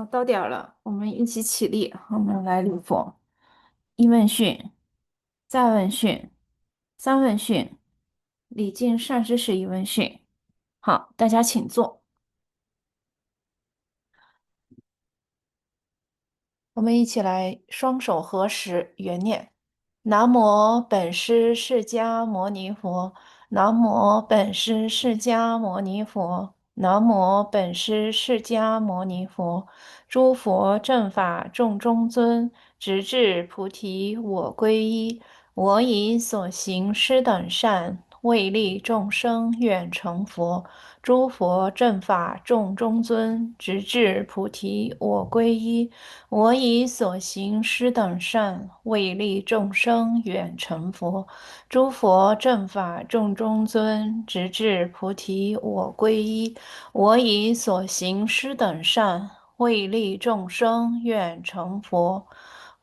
到点儿了，我们一起起立，我们来礼佛。一问讯，再问讯，三问讯，礼敬善知识一问讯。好，大家请坐。我们一起来双手合十，圆念：南无本师释迦牟尼佛，南无本师释迦牟尼佛，南无本师释迦牟尼佛。诸佛正法众中尊，直至菩提我归依。我以所行施等善，为利众生愿成佛。诸佛正法众中尊，直至菩提我归依。我以所行施等善，为利众生远成佛。诸佛正法众中尊，直至菩提我归依。我以所行施等善，为利众生愿成佛。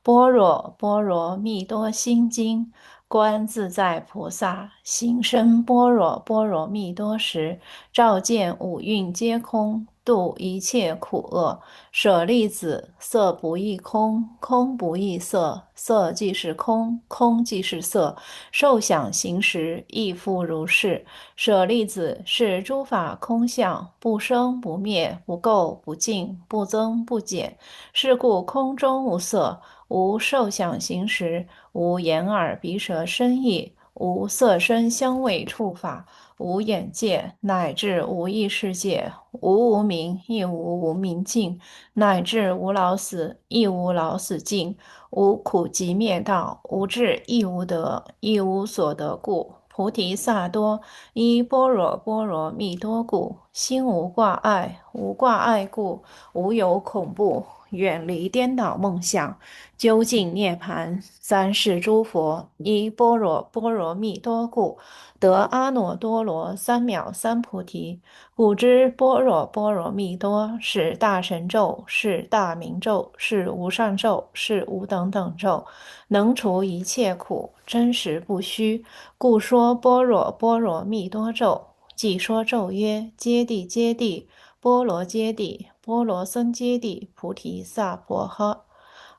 般若波罗蜜多心经。观自在菩萨行深般若波罗蜜多时，照见五蕴皆空，度一切苦厄。舍利子，色不异空，空不异色，色即是空，空即是色。受想行识亦复如是。舍利子，是诸法空相，不生不灭，不垢不净，不增不减。是故空中无色，无受想行识，无眼耳鼻舌身意，无色声香味触法，无眼界，乃至无意识界，无无明，亦无无明尽，乃至无老死，亦无老死尽，无苦集灭道，无智亦无得，亦无所得故。菩提萨埵依般若波罗蜜多故，心无挂碍，无挂碍故，无有恐怖，远离颠倒梦想，究竟涅槃。三世诸佛依般若波罗蜜多故，得阿耨多罗三藐三菩提。故知般若波罗蜜多是大神咒，是大明咒，是无上咒，是无等等咒，能除一切苦，真实不虚。故说般若波罗蜜多咒。即说咒曰：揭谛揭谛，波罗揭谛，波罗僧揭谛，菩提萨婆诃。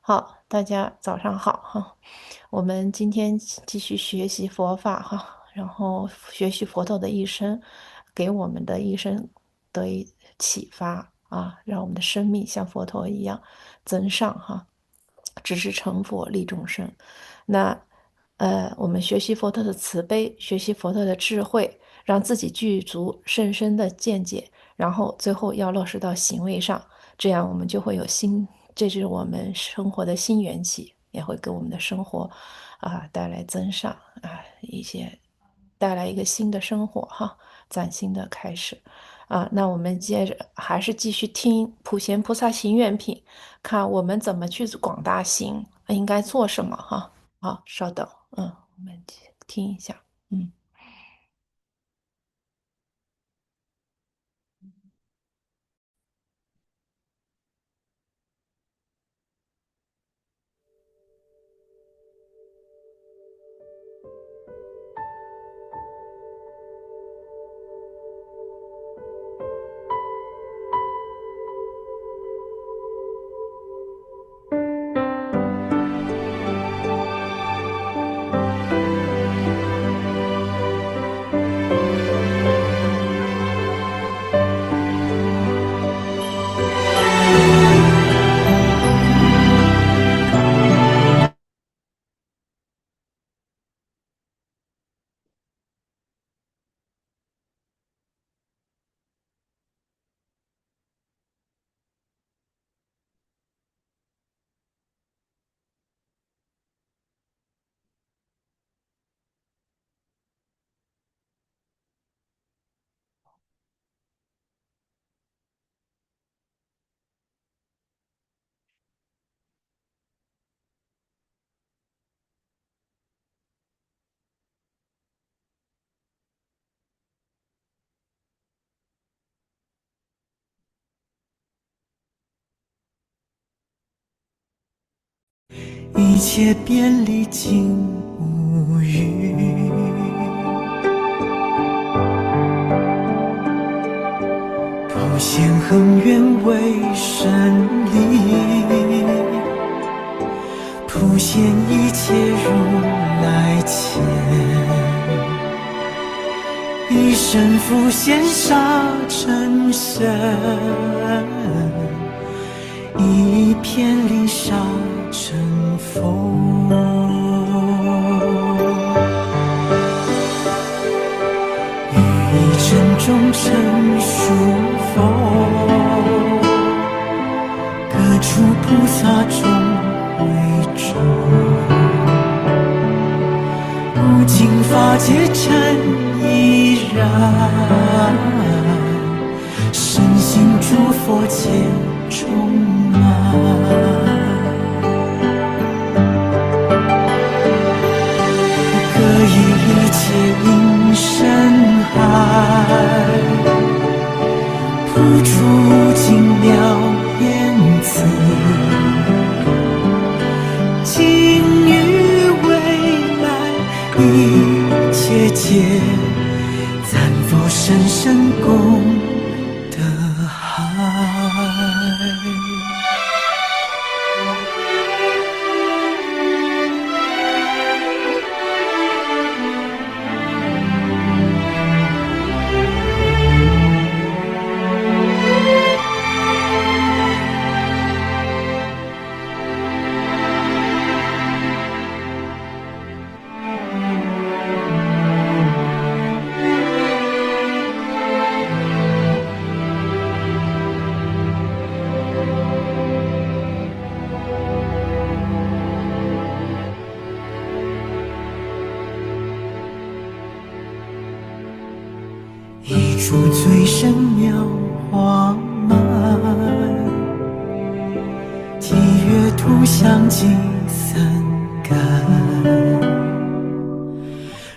好，大家早上好哈。我们今天继续学习佛法哈，然后学习佛陀的一生，给我们的一生得以启发啊，让我们的生命像佛陀一样增上哈，直至成佛利众生。那我们学习佛陀的慈悲，学习佛陀的智慧，让自己具足甚深的见解，然后最后要落实到行为上，这样我们就会有新，这是我们生活的新缘起，也会给我们的生活带来增上一些带来一个新的生活哈，崭新的开始那我们接着还是继续听普贤菩萨行愿品，看我们怎么去广大行，应该做什么哈。好，稍等，我们听一下，嗯。一切便历尽无余，普贤见恒愿为神力，普现一切如来前，一生复现杀成神，一片林杀成风。于一阵中成殊风，各处菩萨众会中，无尽法界尘依然，身心诸佛界充满。各以一切因深海，谱出无尽妙言辞，今与未来一切皆赞佛深深功德海。一株最深妙花蔓，体月图像尽三干，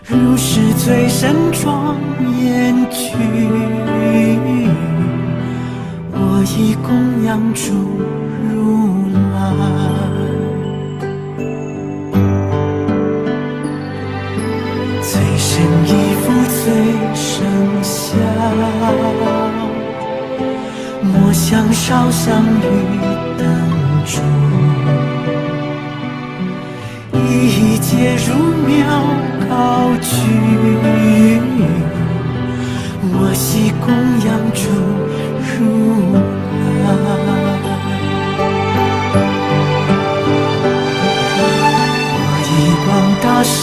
如是最深庄严具，我以供养诸如来。最深一幅最深相，莫相烧香于灯中，一切如妙高举，我悉供养诸如来。我以广大圣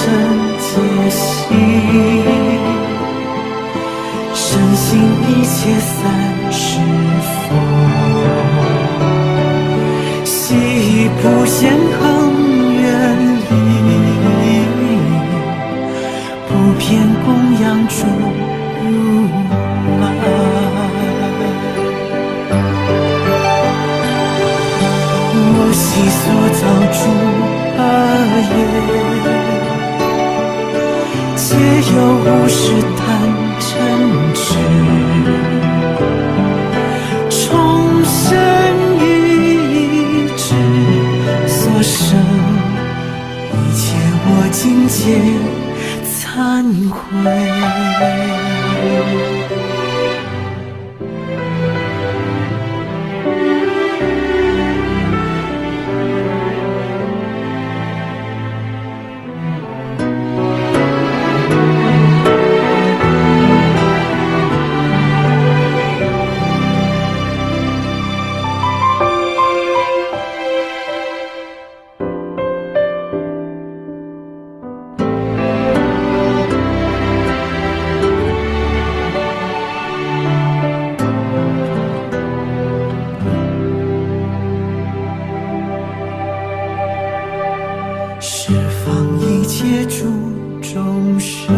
界心，深信一切30佛，悉普现恒愿力，普遍供养诸如来。我悉所造诸恶业，皆有无始贪嗔痴，重生于意志所生，一切我今皆忏悔。十方一切诸众生，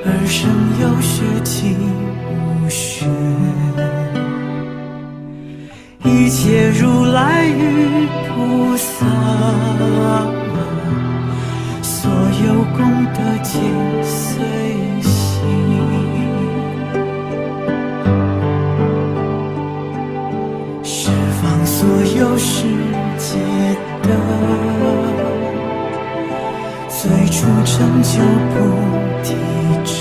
而生有学尽无学，一切如来与菩萨，所有功德皆随行。十方所有世界的最初成就菩提者，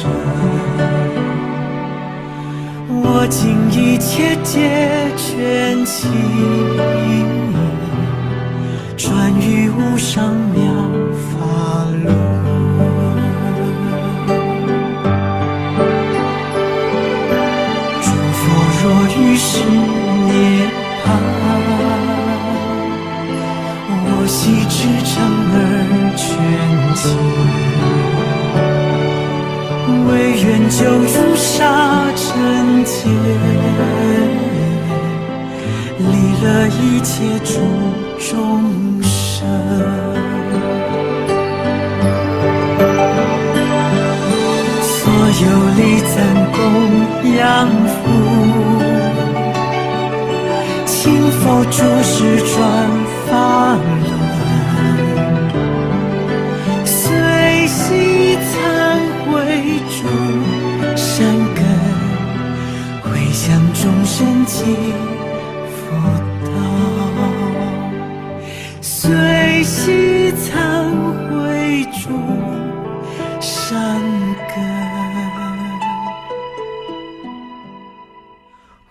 我尽一切皆全弃，转于无上妙法轮。诸佛若于是涅槃，我悉至诚而全尽。唯愿救如杀尘间，利乐一切诸众生。所有礼赞供养佛，请佛诸世转法轮，随喜忏悔诸善根，回向众生皆佛道，随喜忏悔诸善根，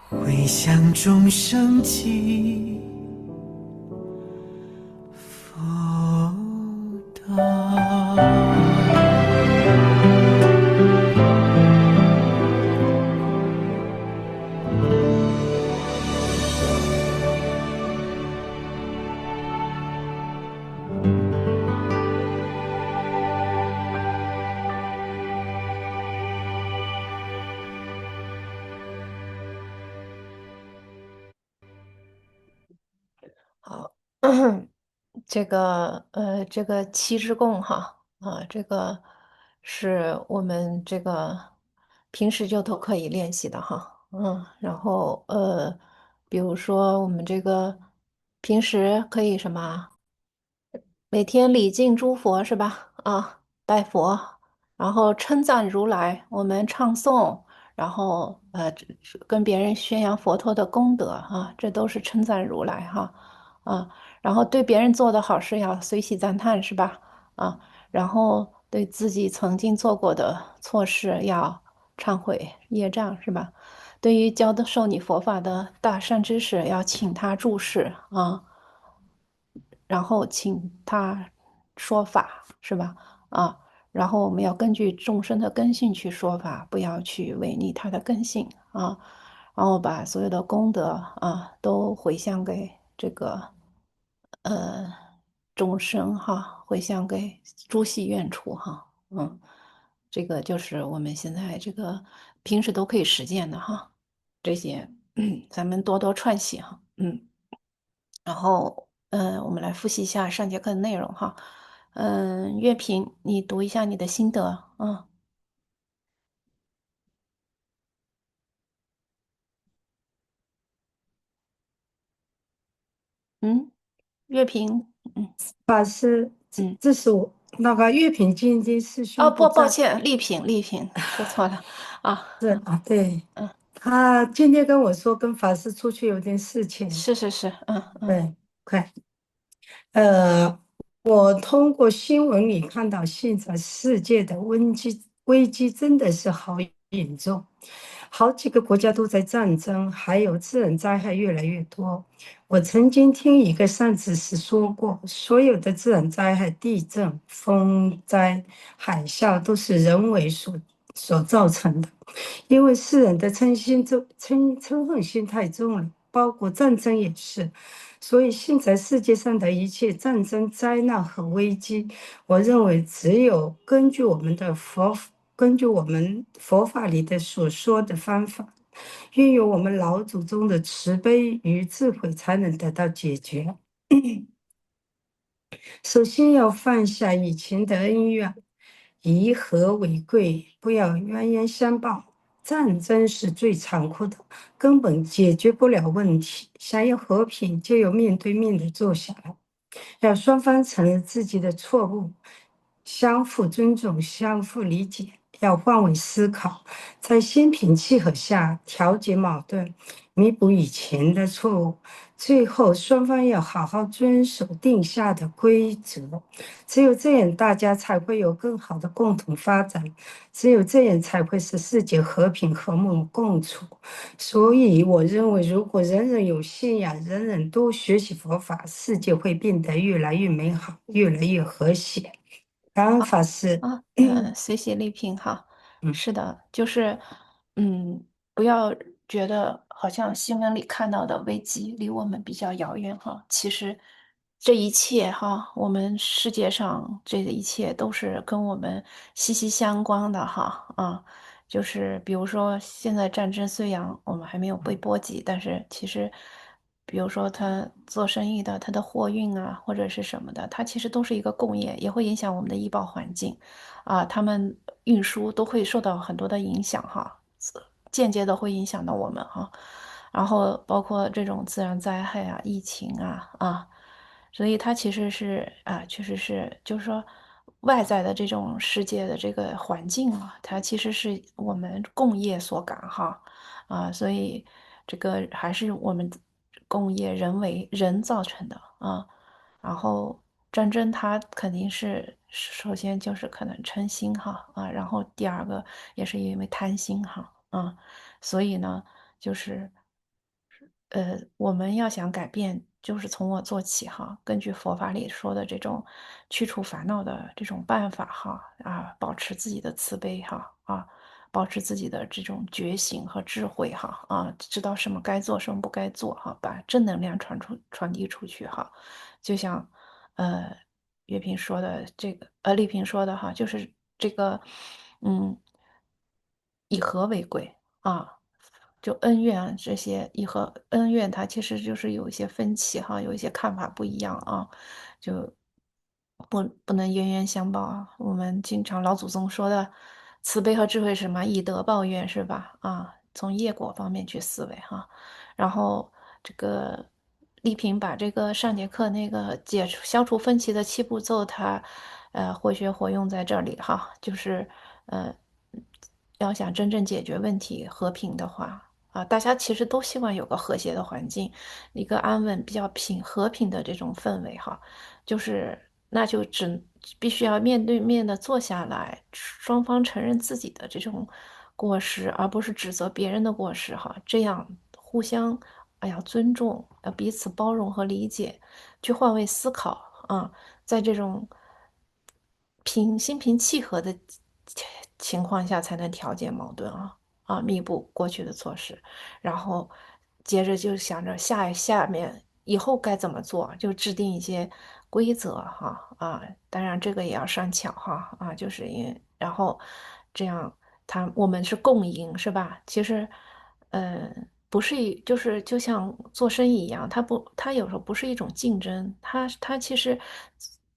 回向众生皆佛道。好，这个七支供哈这个是我们这个平时就都可以练习的哈，然后比如说我们这个平时可以什么？每天礼敬诸佛是吧？拜佛，然后称赞如来，我们唱诵，然后跟别人宣扬佛陀的功德这都是称赞如来哈然后对别人做的好事要随喜赞叹是吧？然后对自己曾经做过的错事要忏悔业障是吧？对于教的授你佛法的大善知识，要请他注释然后请他说法，是吧？然后我们要根据众生的根性去说法，不要去违逆他的根性然后把所有的功德都回向给这个呃众生哈，回向给诸系愿处哈，这个就是我们现在这个平时都可以实践的哈，这些咱们多多串习哈，然后，我们来复习一下上节课的内容哈。乐评，你读一下你的心得嗯，乐评，法师，这嗯，这是我那个乐品今天师哦，兄不在，抱歉，丽萍，说错了啊，对，嗯，他今天跟我说跟法师出去有点事情，是，对，快，呃，我通过新闻里看到现在世界的危机真的是好严重，好几个国家都在战争，还有自然灾害越来越多。我曾经听一个善知识说过，所有的自然灾害，地震、风灾、海啸都是人为所造成的，因为世人的嗔恨心太重了，包括战争也是。所以现在世界上的一切战争、灾难和危机，我认为只有根据我们佛法里的所说的方法，运用我们老祖宗的慈悲与智慧，才能得到解决。首先要放下以前的恩怨，以和为贵，不要冤冤相报。战争是最残酷的，根本解决不了问题。想要和平，就要面对面的坐下来，要双方承认自己的错误，相互尊重，相互理解，要换位思考，在心平气和下调节矛盾，弥补以前的错误。最后，双方要好好遵守定下的规则，只有这样，大家才会有更好的共同发展，只有这样才会使世界和平和睦共处。所以，我认为，如果人人有信仰，人人都学习佛法，世界会变得越来越美好，越来越和谐。感恩法师。随喜力品哈，嗯。是的，就是，嗯，不要觉得好像新闻里看到的危机离我们比较遥远哈，其实这一切哈，我们世界上这一切都是跟我们息息相关的哈啊，就是比如说现在战争虽然我们还没有被波及，但是其实。比如说，他做生意的，他的货运啊，或者是什么的，它其实都是一个工业，也会影响我们的医保环境。啊，他们运输都会受到很多的影响哈，间接的会影响到我们哈。然后包括这种自然灾害啊、疫情啊，所以它其实是啊，确实是就是说外在的这种世界的这个环境啊，它其实是我们共业所感哈啊，所以这个还是我们工业人为人造成的啊。然后战争它肯定是首先就是可能嗔心哈啊，然后第二个也是因为贪心哈啊，所以呢就是我们要想改变，就是从我做起哈。根据佛法里说的这种去除烦恼的这种办法哈啊，保持自己的慈悲哈啊，保持自己的这种觉醒和智慧哈啊，知道什么该做，什么不该做哈，把正能量传递出去哈。就像呃月平说的这个丽萍说的哈，就是这个嗯以和为贵啊。就恩怨啊这些以和恩怨，它其实就是有一些分歧哈，有一些看法不一样啊，就不能冤冤相报啊。我们经常老祖宗说的慈悲和智慧是什么？以德报怨是吧？啊，从业果方面去思维哈。然后这个丽萍把这个上节课那个消除分歧的7步骤，它活学活用在这里哈，就是呃要想真正解决问题和平的话。啊，大家其实都希望有个和谐的环境，一个安稳、比较和平的这种氛围哈，就是那就必须要面对面的坐下来，双方承认自己的这种过失，而不是指责别人的过失哈，这样互相尊重，要彼此包容和理解，去换位思考啊，在这种心平气和的情况下，才能调节矛盾弥补过去的错失，然后接着就想着下面以后该怎么做，就制定一些规则当然这个也要商巧就是然后这样我们是共赢是吧？其实，不是就是就像做生意一样，它有时候不是一种竞争，它其实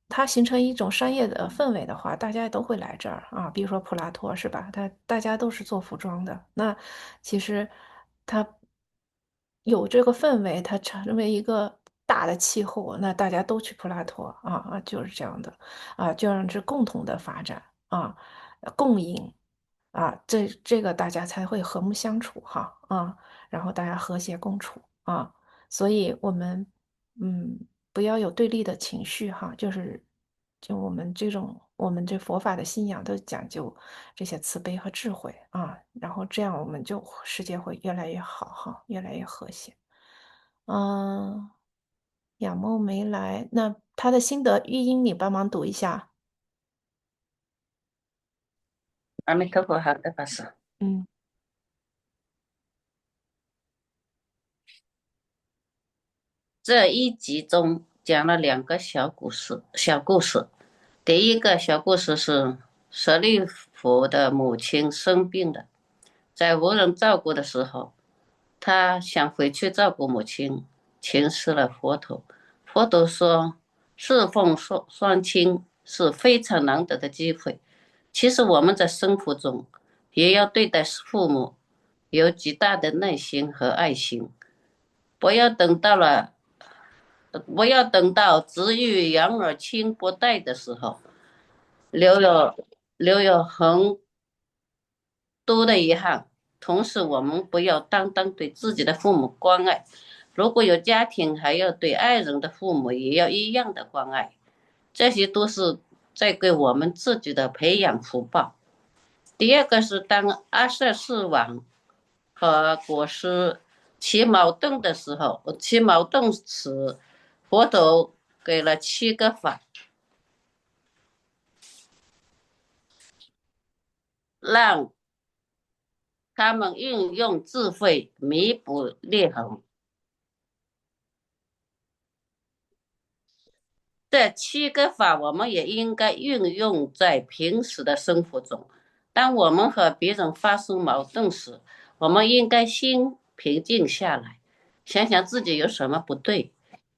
它形成一种商业的氛围的话，大家都会来这儿啊。比如说普拉托是吧？大家都是做服装的，那其实它有这个氛围，它成为一个大的气候，那大家都去普拉托就是这样的就让这共同的发展共赢这个大家才会和睦相处然后大家和谐共处所以我们不要有对立的情绪就我们这佛法的信仰都讲究这些慈悲和智慧然后这样我们就世界会越来越好越来越和谐。嗯，雅梦没来，那他的心得玉音你帮忙读一下。阿弥陀佛，好的，法师。嗯这一集中讲了两个小故事。第一个小故事是舍利弗的母亲生病了，在无人照顾的时候，他想回去照顾母亲，请示了佛陀。佛陀说，侍奉双亲是非常难得的机会。其实我们在生活中也要对待父母有极大的耐心和爱心，不要等到了不要等到子欲养而亲不待的时候，留有多的遗憾。同时，我们不要单单对自己的父母关爱，如果有家庭，还要对爱人的父母也要一样的关爱。这些都是在给我们自己的培养福报。第二个是当阿舍世王和国师起矛盾的时候，起矛盾时，佛陀给了7个法，让他们运用智慧弥补裂痕。这7个法，我们也应该运用在平时的生活中。当我们和别人发生矛盾时，我们应该心平静下来，想想自己有什么不对，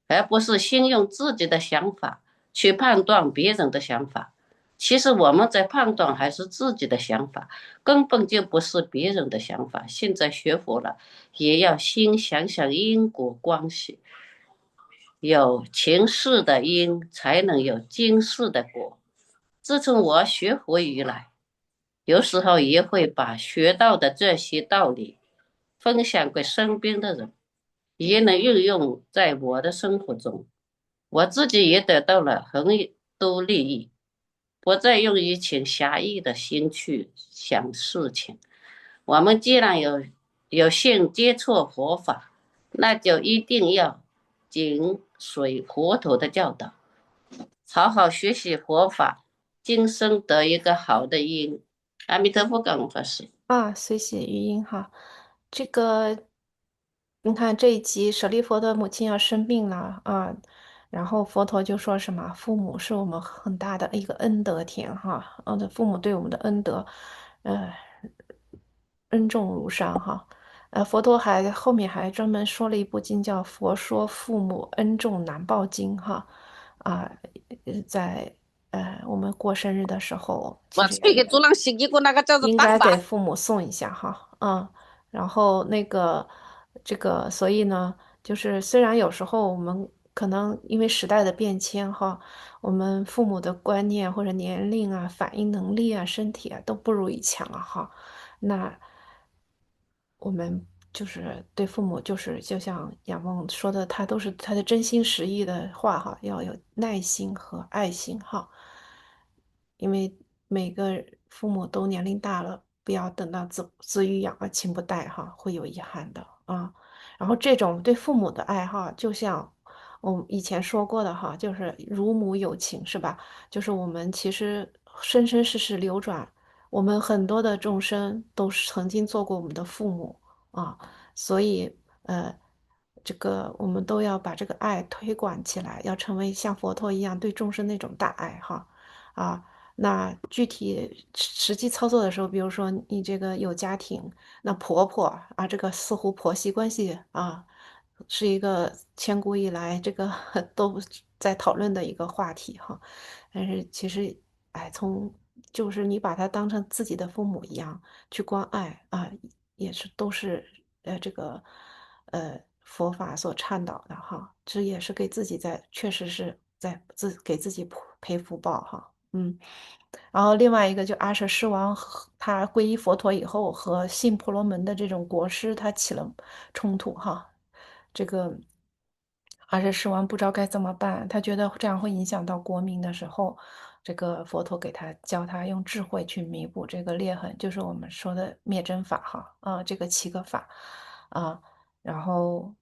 而不是先用自己的想法去判断别人的想法。其实我们在判断还是自己的想法，根本就不是别人的想法。现在学佛了，也要先想想因果关系。有前世的因，才能有今世的果。自从我学佛以来，有时候也会把学到的这些道理分享给身边的人，也能运用在我的生活中。我自己也得到了很多利益，不再用以前狭义的心去想事情。我们既然有幸接触佛法，那就一定要紧随佛陀的教导，好好学习佛法，今生得一个好的因。阿弥陀佛，感恩法师。啊，随喜语音哈，这个你看这一集舍利佛的母亲要生病了啊，然后佛陀就说什么，父母是我们很大的一个恩德田哈，父母对我们的恩德，呃，恩重如山哈，佛陀还后面还专门说了一部经叫《佛说父母恩重难报经》哈，啊，在我们过生日的时候，其实也。我吹给主人洗衣服那个叫做应该给打靶。父母送一下哈，然后那个这个，所以呢，就是虽然有时候我们可能因为时代的变迁哈，我们父母的观念或者年龄啊、反应能力啊、身体啊都不如以前了哈，那我们就是对父母，就是就像杨梦说的，他都是他的真心实意的话哈，要有耐心和爱心哈。因为每个父母都年龄大了，不要等到子欲养而亲不待哈，会有遗憾的啊。然后这种对父母的爱哈，就像我们以前说过的哈，就是如母有情是吧？就是我们其实生生世世流转，我们很多的众生都是曾经做过我们的父母啊，所以这个我们都要把这个爱推广起来，要成为像佛陀一样对众生那种大爱哈啊。那具体实际操作的时候，比如说你这个有家庭，那婆婆啊，这个似乎婆媳关系啊，是一个千古以来这个都在讨论的一个话题哈。但是其实，哎，就是你把他当成自己的父母一样去关爱啊，也是都是这个佛法所倡导的哈。这也是给自己确实是在给自己赔福报哈。然后另外一个就阿舍世王他皈依佛陀以后和信婆罗门的这种国师他起了冲突哈，这个阿舍世王不知道该怎么办，他觉得这样会影响到国民的时候，这个佛陀教他用智慧去弥补这个裂痕，就是我们说的灭真法哈这个7个法啊，然后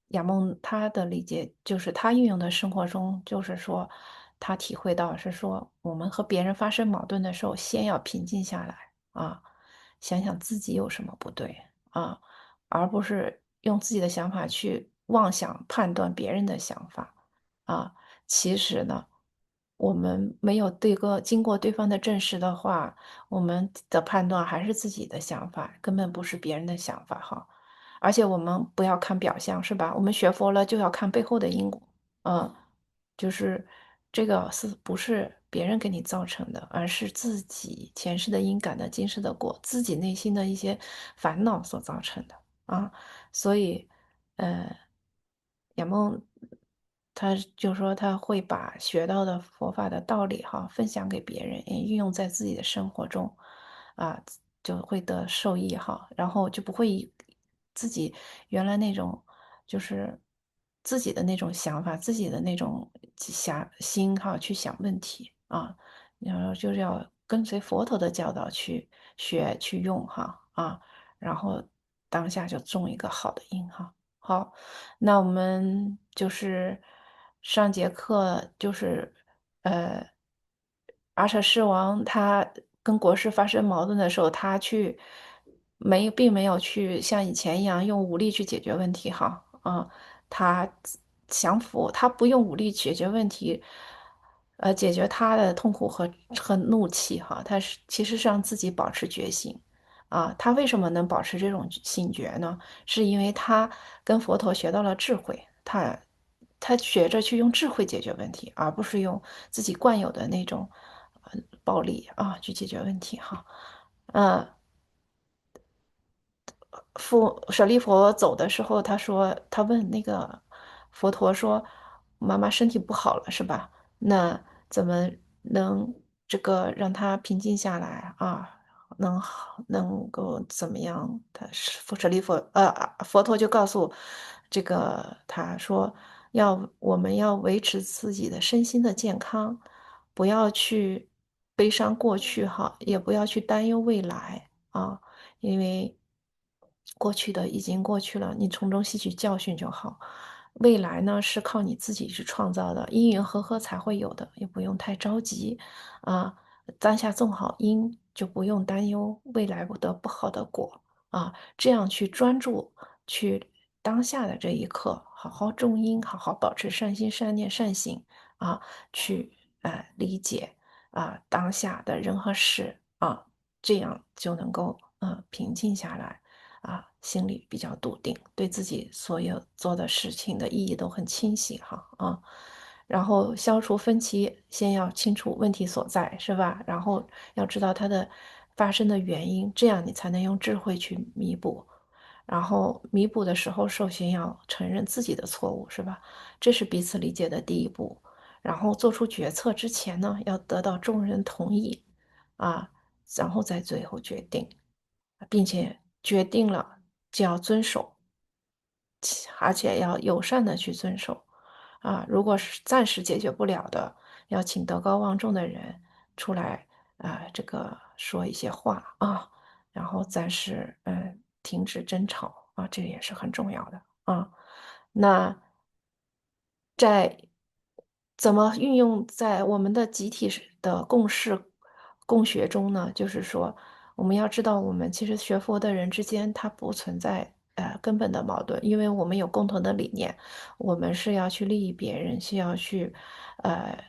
亚梦他的理解就是他运用的生活中，就是说他体会到是说，我们和别人发生矛盾的时候，先要平静下来啊，想想自己有什么不对啊，而不是用自己的想法去妄想判断别人的想法啊。其实呢，我们没有经过对方的证实的话，我们的判断还是自己的想法，根本不是别人的想法哈。而且我们不要看表象，是吧？我们学佛了就要看背后的因果，嗯，就是这个不是别人给你造成的，而是自己前世的因感的今世的果，自己内心的一些烦恼所造成的啊。所以，呃，亚梦他就说他会把学到的佛法的道理哈分享给别人，也运用在自己的生活中啊。就会得受益哈，然后就不会以自己原来那种就是自己的那种想法、自己的那种心哈去想问题啊，然后就是要跟随佛陀的教导去学去用哈啊，然后当下就种一个好的因哈。好，那我们就是上节课就是阿舍世王他跟国师发生矛盾的时候，他并没有去像以前一样用武力去解决问题哈啊，他他不用武力解决问题，解决他的痛苦和怒气哈，其实是让自己保持觉醒。啊，他为什么能保持这种醒觉呢？是因为他跟佛陀学到了智慧，他学着去用智慧解决问题，而不是用自己惯有的那种暴力啊去解决问题哈。嗯，舍利佛走的时候，他问那个佛陀说：“妈妈身体不好了是吧？那怎么能这个让她平静下来啊？能够怎么样？”舍利佛佛陀就告诉这个他说：我们要维持自己的身心的健康，不要去悲伤过去哈，也不要去担忧未来啊。”因为过去的已经过去了，你从中吸取教训就好。未来呢，是靠你自己去创造的，因缘和合才会有的，也不用太着急啊。当下种好因，就不用担忧未来得不好的果啊。这样去专注去当下的这一刻，好好种因，好好保持善心、善念、善行啊，去理解当下的人和事啊。这样就能够平静下来啊，心里比较笃定，对自己所有做的事情的意义都很清晰哈啊。然后消除分歧，先要清楚问题所在，是吧？然后要知道它的发生的原因，这样你才能用智慧去弥补。然后弥补的时候，首先要承认自己的错误，是吧？这是彼此理解的第一步。然后做出决策之前呢，要得到众人同意啊。然后再最后决定，并且决定了就要遵守，而且要友善的去遵守啊。如果是暂时解决不了的，要请德高望重的人出来这个说一些话啊，然后暂时停止争吵啊，这也是很重要的啊。那在怎么运用在我们的集体的共学中呢？就是说，我们要知道，我们其实学佛的人之间，它不存在根本的矛盾，因为我们有共同的理念，我们是要去利益别人，是要去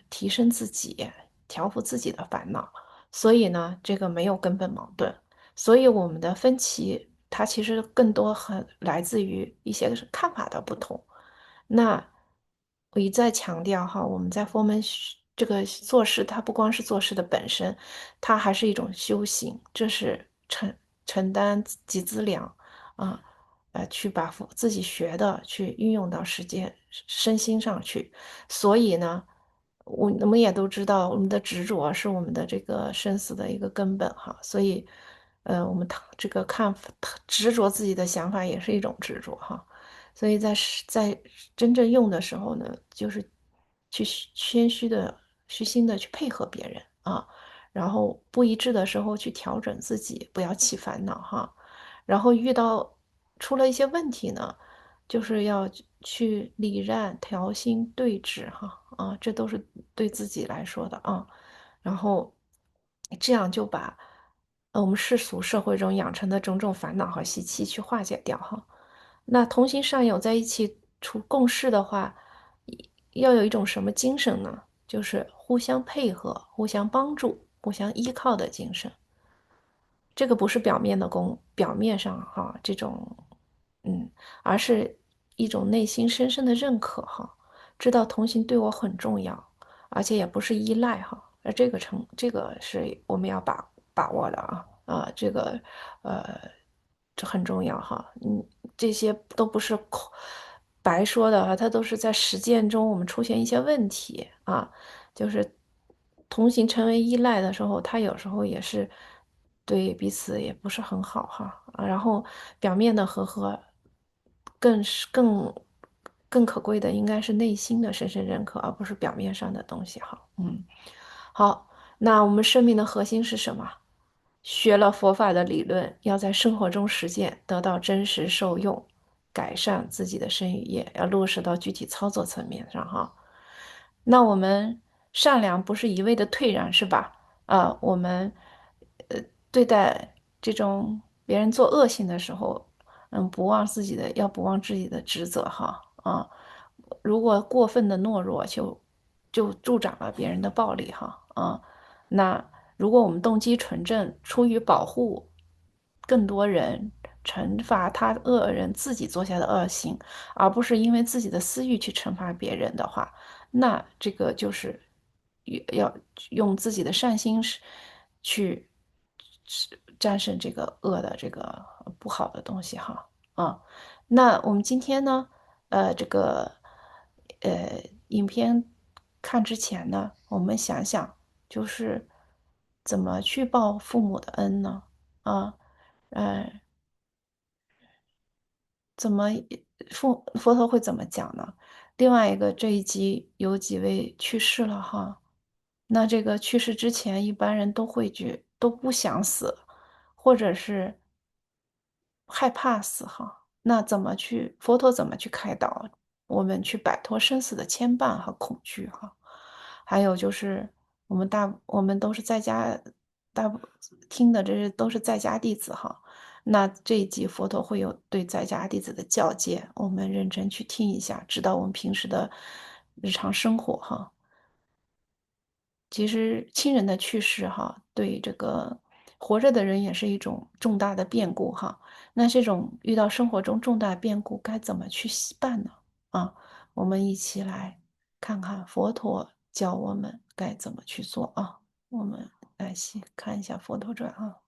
提升自己，调伏自己的烦恼，所以呢，这个没有根本矛盾。所以我们的分歧，它其实更多来自于一些看法的不同。那我一再强调哈，我们在佛门这个做事，它不光是做事的本身，它还是一种修行，这是承担己资粮啊，去把自己学的去运用到身心上去。所以呢，我们也都知道，我们的执着是我们的这个生死的一个根本哈。所以，我们这个执着自己的想法也是一种执着哈。所以在真正用的时候呢，就是去虚心的去配合别人啊，然后不一致的时候去调整自己，不要起烦恼哈。然后出了一些问题呢，就是要去理然调心对治哈啊，这都是对自己来说的啊。然后这样就把我们世俗社会中养成的种种烦恼和习气去化解掉哈。那同行善友在一起共事的话，要有一种什么精神呢？就是互相配合、互相帮助、互相依靠的精神。这个不是表面上哈这种，而是一种内心深深的认可哈，知道同行对我很重要，而且也不是依赖哈，这个是我们要把握的这个这很重要哈，这些都不是白说的哈，它都是在实践中我们出现一些问题啊，就是同行成为依赖的时候，它有时候也是对彼此也不是很好哈。然后表面的和合，更可贵的应该是内心的深深认可，而不是表面上的东西哈。好，那我们生命的核心是什么？学了佛法的理论，要在生活中实践，得到真实受用，改善自己的身语业，要落实到具体操作层面上哈。那我们善良不是一味的退让，是吧？我们呃对待这种别人做恶行的时候，不忘自己的职责哈如果过分的懦弱就助长了别人的暴力那如果我们动机纯正，出于保护更多人，惩罚他恶人自己做下的恶行，而不是因为自己的私欲去惩罚别人的话，那这个就是要用自己的善心去战胜这个恶的这个不好的东西哈那我们今天呢，这个影片看之前呢，我们想想就是怎么去报父母的恩呢？啊，呃，怎么佛陀会怎么讲呢？另外一个这一集有几位去世了哈，那这个去世之前，一般人都不想死，或者是害怕死哈。那佛陀怎么去开导我们去摆脱生死的牵绊和恐惧哈？还有就是我们都是在家大部听的这些都是在家弟子哈。那这一集佛陀会有对在家弟子的教诫，我们认真去听一下，指导我们平时的日常生活哈。其实亲人的去世哈，对这个活着的人也是一种重大的变故哈。那这种遇到生活中重大变故该怎么去办呢？我们一起来看看佛陀教我们该怎么去做啊。我们来看一下《佛陀传》啊。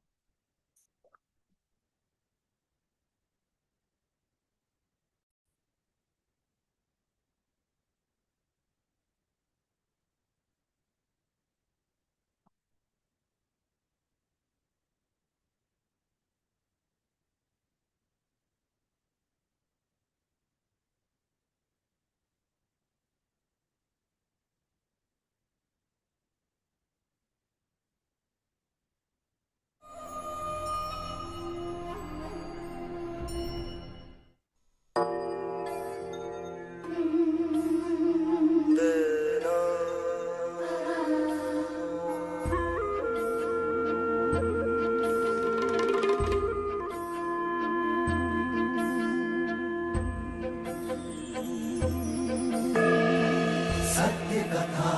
सत्य कथा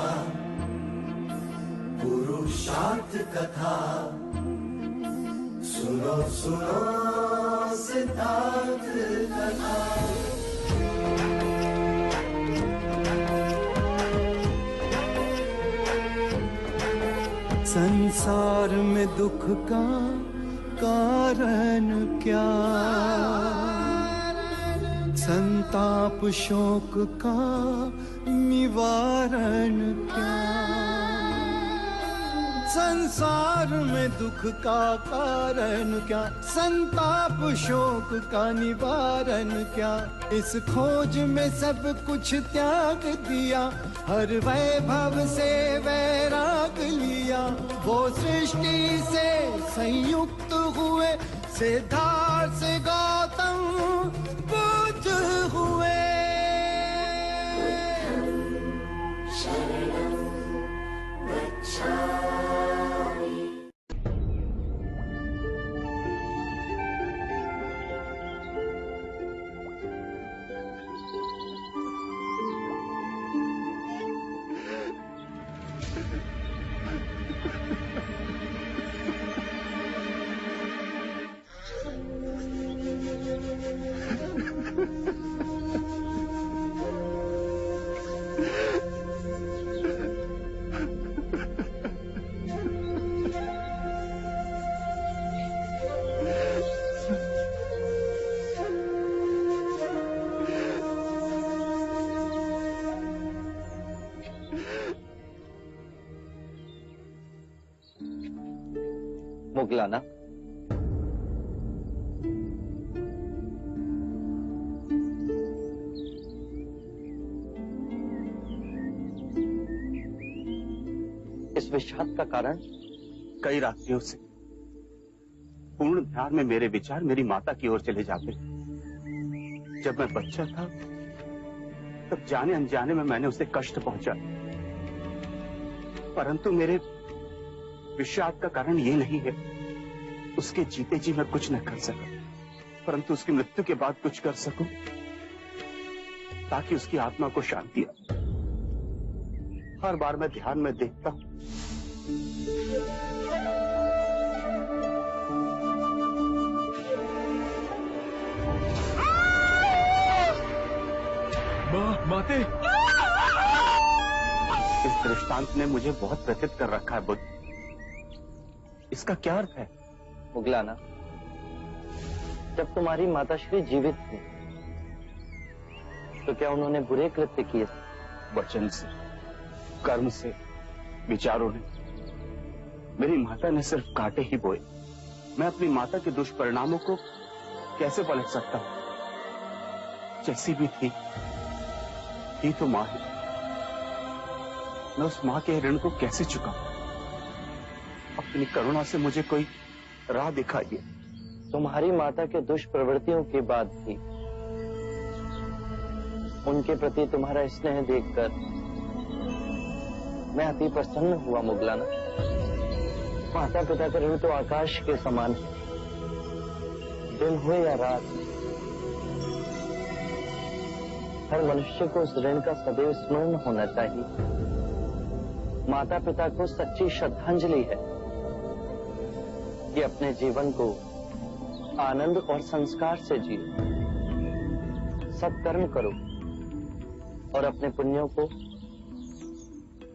पुरुषार्थ कथा सुनो सुनो सिद्धार्थ कथा संसार में दुख का कारण क्या संताप शोक का निवारण क्या संसार में दुख का कारण क्या संताप शोक का निवारण क्या इस खोज में सब कुछ त्याग दिया हर वैभव से वैराग लिया वो सृष्टि से संयुक्त हुए सिद्धार्थ से गौतम बुद्ध हुए मुगलाना, इस विषाद का कारण? कई रात्रियों से पूर्ण ध्यान में मेरे विचार मेरी माता की ओर चले जाते। जब मैं बच्चा था तब जाने अनजाने में मैंने उसे कष्ट पहुंचा, परंतु मेरे विषाद का कारण ये नहीं है। उसके जीते जी मैं कुछ न कर सका, परंतु उसकी मृत्यु के बाद कुछ कर सकूं ताकि उसकी आत्मा को शांति आए। हर बार मैं ध्यान में देखता हूं माते, इस दृष्टांत ने मुझे बहुत व्यथित कर रखा है बुद्ध। इसका क्या अर्थ है? मुगलाना, जब तुम्हारी माताश्री जीवित थी तो क्या उन्होंने बुरे कृत्य किए? वचन से, कर्म से, विचारों ने। मेरी माता ने सिर्फ कांटे ही बोए। मैं अपनी माता के दुष्परिणामों को कैसे पलट सकता हूं? जैसी भी थी तो मां है। मैं उस मां के ऋण को कैसे चुकाऊं? अपनी करुणा से मुझे कोई राह दिखाइए। तुम्हारी माता के दुष्प्रवृत्तियों के बाद भी उनके प्रति तुम्हारा स्नेह देखकर मैं अति प्रसन्न हुआ मुगलाना। माता पिता का ऋण तो आकाश के समान है, दिन हो या रात। हर मनुष्य को उस ऋण का सदैव स्मरण होना चाहिए। माता पिता को सच्ची श्रद्धांजलि है कि अपने जीवन को आनंद और संस्कार से जियो, सत्कर्म करो और अपने पुण्यों को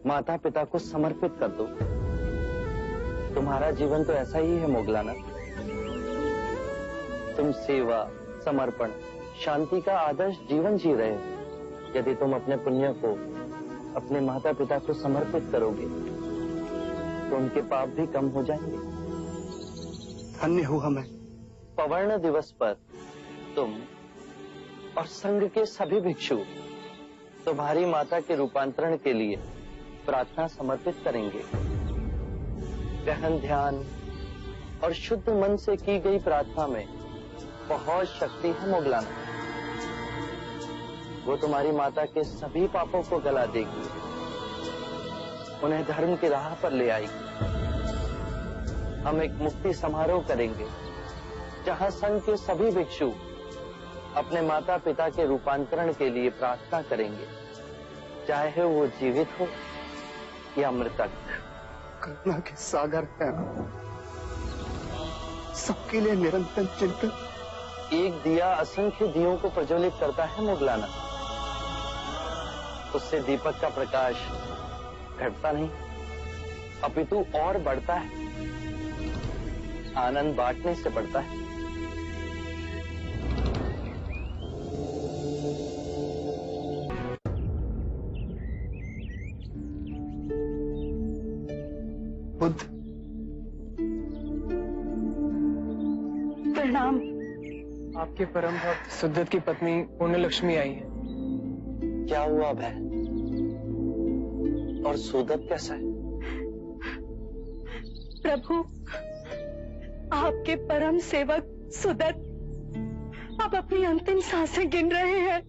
माता पिता को समर्पित कर दो। तुम्हारा जीवन तो ऐसा ही है मुगलाना। तुम सेवा, समर्पण, शांति का आदर्श जीवन जी रहे हो। यदि तुम अपने पुण्य को अपने माता पिता को समर्पित करोगे तो उनके पाप भी कम हो जाएंगे। धन्य हुआ मैं। पवर्ण दिवस पर तुम और संघ के सभी भिक्षु तुम्हारी माता के रूपांतरण के लिए प्रार्थना समर्पित करेंगे। गहन ध्यान और शुद्ध मन से की गई प्रार्थना में बहुत शक्ति है मुगलाना। वो तुम्हारी माता के सभी पापों को गला देगी, उन्हें धर्म की राह पर ले आएगी। हम एक मुक्ति समारोह करेंगे जहां संघ के सभी भिक्षु अपने माता पिता के रूपांतरण के लिए प्रार्थना करेंगे, चाहे वो जीवित हो या मृतक। करुणा के सागर है, सबके लिए निरंतर चिंतन। एक दिया असंख्य दियों को प्रज्वलित करता है मुगलाना। उससे दीपक का प्रकाश घटता नहीं अपितु और बढ़ता है। आनंद बांटने से बढ़ता है। बुद्ध, प्रणाम। आपके परम भक्त सुदत की पत्नी पुण्यलक्ष्मी आई है। क्या हुआ बहन? और सुदत कैसा है? प्रभु, आपके परम सेवक सुदत अब अपनी अंतिम सांसें गिन रहे हैं।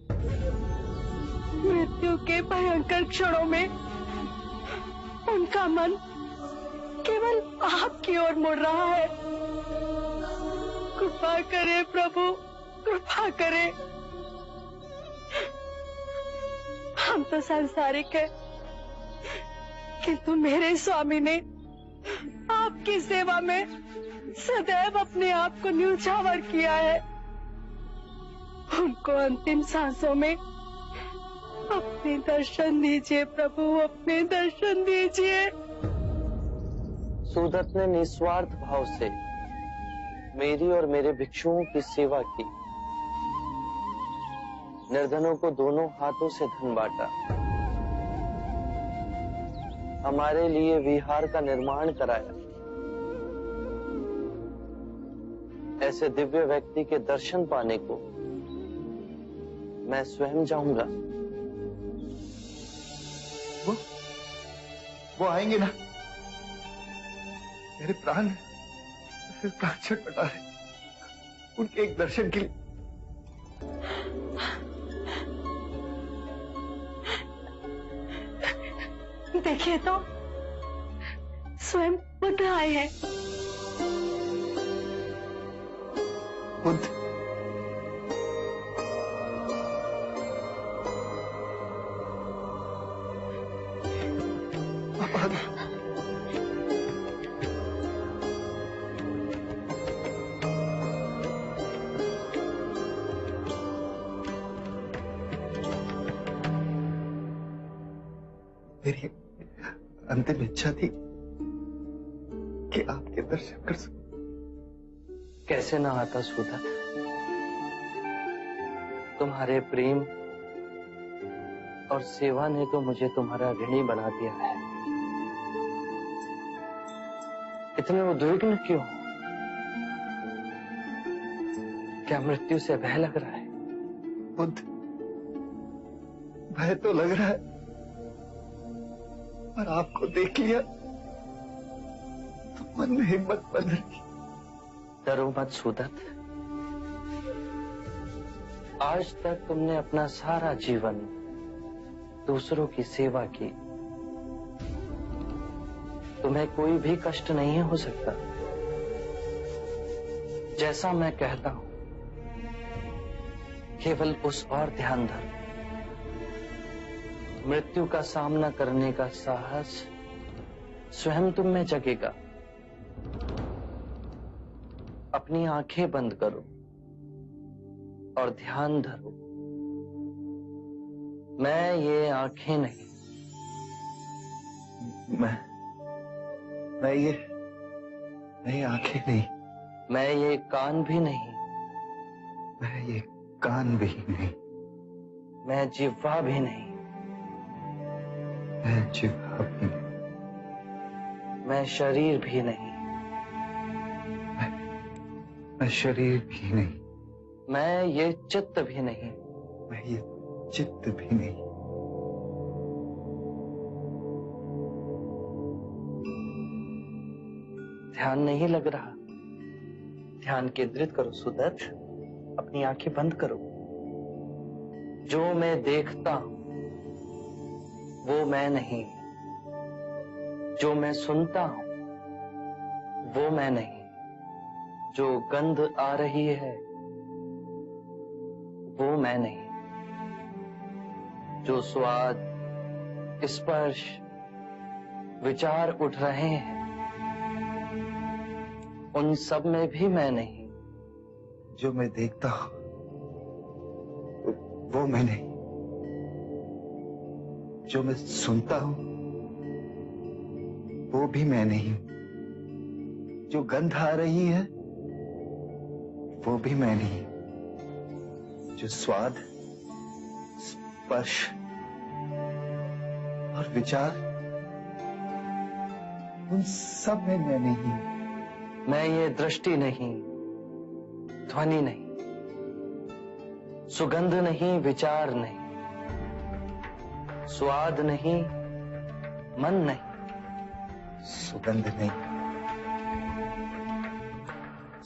मृत्यु के भयंकर क्षणों में उनका मन केवल आपकी ओर मुड़ रहा है। कृपा करें प्रभु, कृपा करें। हम तो सांसारिक है, किंतु मेरे स्वामी ने आपकी सेवा में सदैव अपने आप को न्योछावर किया है। उनको अंतिम सांसों में अपने दर्शन दीजिए प्रभु, अपने दर्शन दीजिए। सुदत ने निस्वार्थ भाव से मेरी और मेरे भिक्षुओं की सेवा की। निर्धनों को दोनों हाथों से धन बांटा, हमारे लिए विहार का निर्माण कराया, ऐसे दिव्य व्यक्ति के दर्शन पाने को मैं स्वयं जाऊंगा। वो आएंगे ना? मेरे प्राण छटपटा है उनके एक दर्शन के लिए। देखिए तो स्वयं बुद्ध आए हैं। बुद्ध? मेरी अंतिम इच्छा थी कि आपके दर्शन कर सकूं। कैसे ना आता सुधा, तुम्हारे प्रेम और सेवा ने तो मुझे तुम्हारा ऋणी बना दिया है। इतने उद्विग्न क्यों? क्या मृत्यु से भय लग रहा है? बुद्ध, भय तो लग रहा है, पर आपको देख लिया तो मन में हिम्मत बन रही। डरो मत सुदत्त। आज तक तुमने अपना सारा जीवन दूसरों की सेवा की। तुम्हें कोई भी कष्ट नहीं हो सकता। जैसा मैं कहता हूं केवल उस और ध्यान धर। मृत्यु का सामना करने का साहस स्वयं तुम में जगेगा। अपनी आंखें बंद करो और ध्यान धरो। मैं ये आंखें नहीं, मैं ये आंखें नहीं, मैं ये कान भी नहीं, मैं ये कान भी नहीं, मैं जिह्वा भी नहीं, मैं जिह्वा भी नहीं, मैं शरीर भी नहीं, मैं शरीर भी नहीं, मैं ये चित्त भी नहीं, मैं ये चित्त भी नहीं। ध्यान नहीं लग रहा? ध्यान केंद्रित करो सुदत्त। अपनी आंखें बंद करो। जो मैं देखता हूं वो मैं नहीं, जो मैं सुनता हूं वो मैं नहीं, जो गंध आ रही है वो मैं नहीं, जो स्वाद, स्पर्श, विचार उठ रहे हैं उन सब में भी मैं नहीं। जो मैं देखता हूं वो मैं नहीं, जो मैं सुनता हूं वो भी मैं नहीं, जो गंध आ रही है वो भी मैं नहीं, जो स्वाद, स्पर्श और विचार उन सब में मैं नहीं। मैं ये दृष्टि नहीं, ध्वनि नहीं, सुगंध नहीं, विचार नहीं, स्वाद नहीं, मन नहीं, सुगंध नहीं,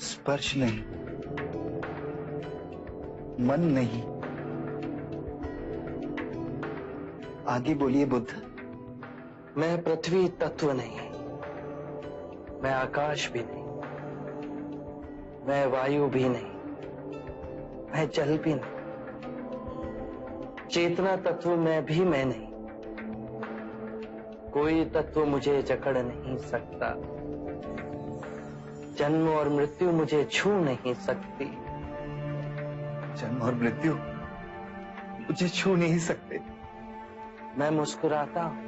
स्पर्श नहीं, मन नहीं। आगे बोलिए बुद्ध। मैं पृथ्वी तत्व नहीं, मैं आकाश भी नहीं, मैं वायु भी नहीं, मैं जल भी नहीं, चेतना तत्व में भी मैं नहीं। कोई तत्व मुझे जकड़ नहीं सकता। जन्म और मृत्यु मुझे छू नहीं सकती। जन्म और मृत्यु मुझे छू नहीं सकते। मैं मुस्कुराता हूं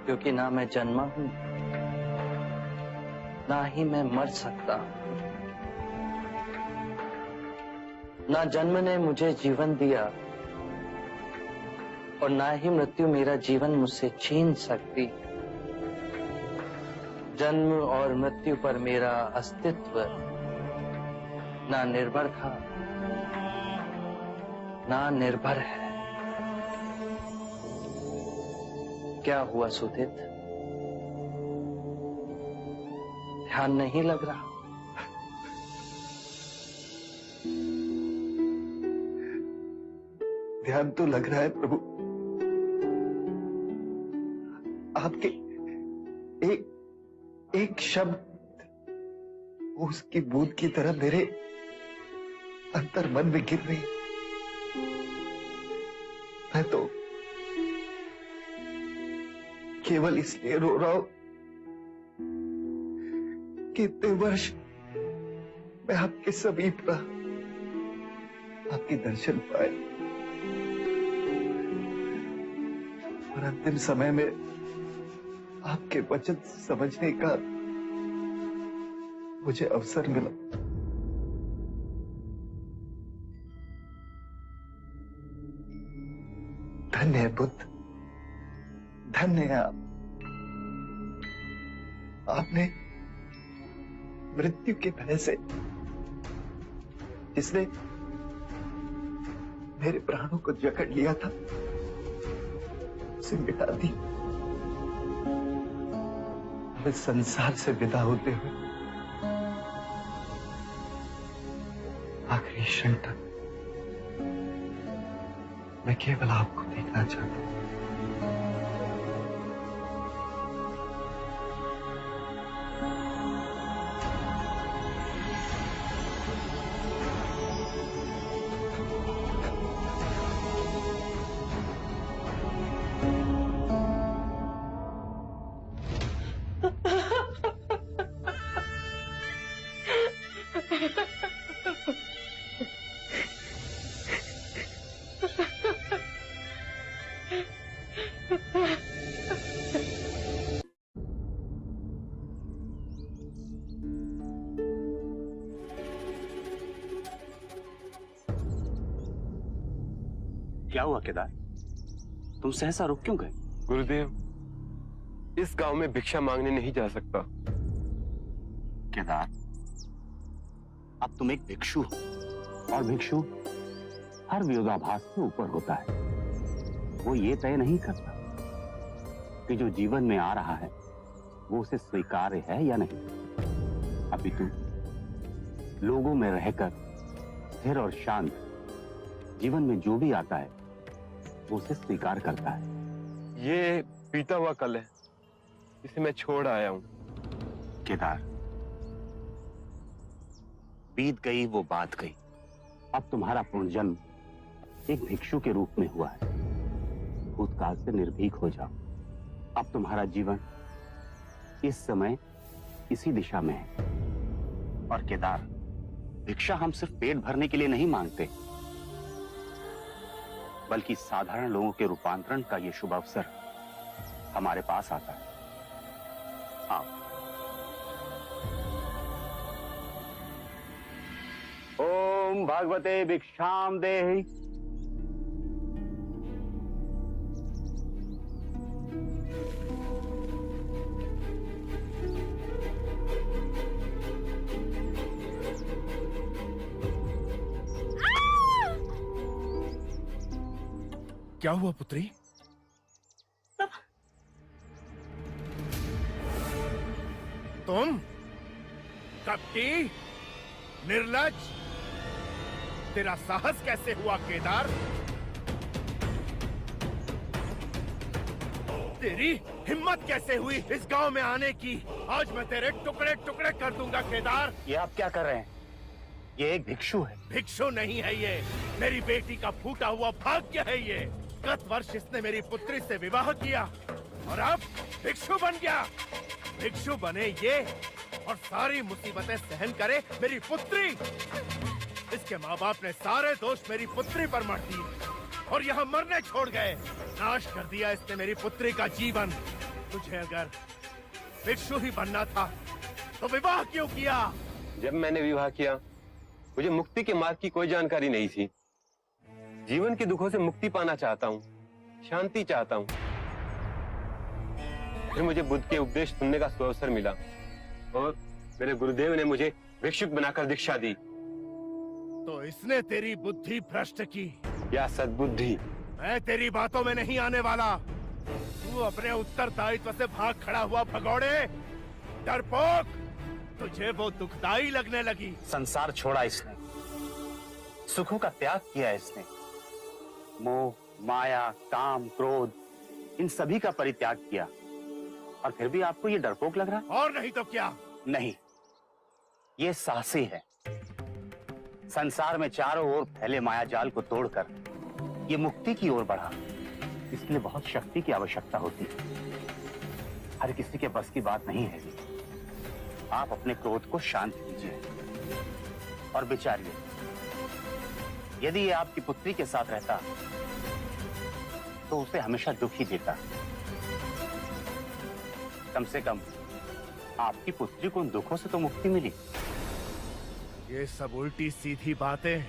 क्योंकि ना मैं जन्मा हूं ना ही मैं मर सकता हूं। ना जन्म ने मुझे जीवन दिया और ना ही मृत्यु मेरा जीवन मुझसे छीन सकती। जन्म और मृत्यु पर मेरा अस्तित्व ना निर्भर था, ना निर्भर है। क्या हुआ सुदित? ध्यान नहीं लग रहा? ध्यान तो लग रहा है प्रभु। आपके एक शब्द उसकी बूंद की तरह मेरे अंतर मन में गिर रही। मैं तो केवल इसलिए रो रहा हूं कि इतने वर्ष मैं आपके समीप रहा, आपके दर्शन पाए, और अंतिम समय में आपके वचन समझने का मुझे अवसर मिला। धन्य है बुद्ध, धन्य है आप। आपने मृत्यु के भय से, जिसने मेरे प्राणों को जकड़ लिया था, उसे मिटा दी। मैं संसार से विदा होते हुए आखिरी क्षण तक मैं केवल आपको देखना चाहता हूं। क्या हुआ केदार? तुम सहसा रुक क्यों गए? गुरुदेव, इस गांव में भिक्षा मांगने नहीं जा सकता। केदार, अब तुम एक भिक्षु हो, और भिक्षु हर विरोधाभास से ऊपर होता है। वो ये तय नहीं करता कि जो जीवन में आ रहा है वो उसे स्वीकार्य है या नहीं, अपितु लोगों में रहकर स्थिर और शांत जीवन में जो भी आता है वो उसे स्वीकार करता है। ये बीता हुआ कल है, इसे मैं छोड़ आया हूं। केदार, बीत गई वो बात गई। अब तुम्हारा पुनर्जन्म एक भिक्षु के रूप में हुआ है। भूतकाल से निर्भीक हो जाओ। अब तुम्हारा जीवन इस समय इसी दिशा में है। और केदार, भिक्षा हम सिर्फ पेट भरने के लिए नहीं मांगते, बल्कि साधारण लोगों के रूपांतरण का ये शुभ अवसर हमारे पास आता है। आओ। ओम भागवते भिक्षाम देहि। क्या हुआ पुत्री? तुम कपटी, निर्लज्ज, तेरा साहस कैसे हुआ केदार? तेरी हिम्मत कैसे हुई इस गांव में आने की? आज मैं तेरे टुकड़े टुकड़े कर दूंगा केदार। ये आप क्या कर रहे हैं? ये एक भिक्षु है। भिक्षु नहीं है ये, मेरी बेटी का फूटा हुआ भाग्य है ये। गत वर्ष इसने मेरी पुत्री से विवाह किया और अब भिक्षु बन गया। भिक्षु बने ये और सारी मुसीबतें सहन करे मेरी पुत्री। इसके माँ बाप ने सारे दोष मेरी पुत्री पर मढ़ दिए और यहाँ मरने छोड़ गए। नाश कर दिया इसने मेरी पुत्री का जीवन। तुझे अगर भिक्षु ही बनना था तो विवाह क्यों किया? जब मैंने विवाह किया मुझे मुक्ति के मार्ग की कोई जानकारी नहीं थी। जीवन के दुखों से मुक्ति पाना चाहता हूँ, शांति चाहता हूँ। फिर मुझे बुद्ध के उपदेश सुनने का अवसर मिला और मेरे गुरुदेव ने मुझे भिक्षुक बनाकर दीक्षा दी। तो इसने तेरी बुद्धि भ्रष्ट की। क्या सद्बुद्धि? मैं तेरी बातों में नहीं आने वाला। तू अपने उत्तरदायित्व से भाग खड़ा हुआ भगोड़े, डरपोक। तुझे वो दुखदाई लगने लगी। संसार छोड़ा इसने, सुखों का त्याग किया इसने, मोह, माया, काम, क्रोध, इन सभी का परित्याग किया, और फिर भी आपको ये डरपोक लग रहा? और नहीं तो क्या? नहीं, ये साहसी है। संसार में चारों ओर फैले माया जाल को तोड़कर ये मुक्ति की ओर बढ़ा। इसके लिए बहुत शक्ति की आवश्यकता होती है, हर किसी के बस की बात नहीं है। आप अपने क्रोध को शांत कीजिए और विचारिए, यदि ये आपकी पुत्री के साथ रहता तो उसे हमेशा दुख ही देता। कम से कम आपकी पुत्री को उन दुखों से तो मुक्ति मिली। ये सब उल्टी सीधी बातें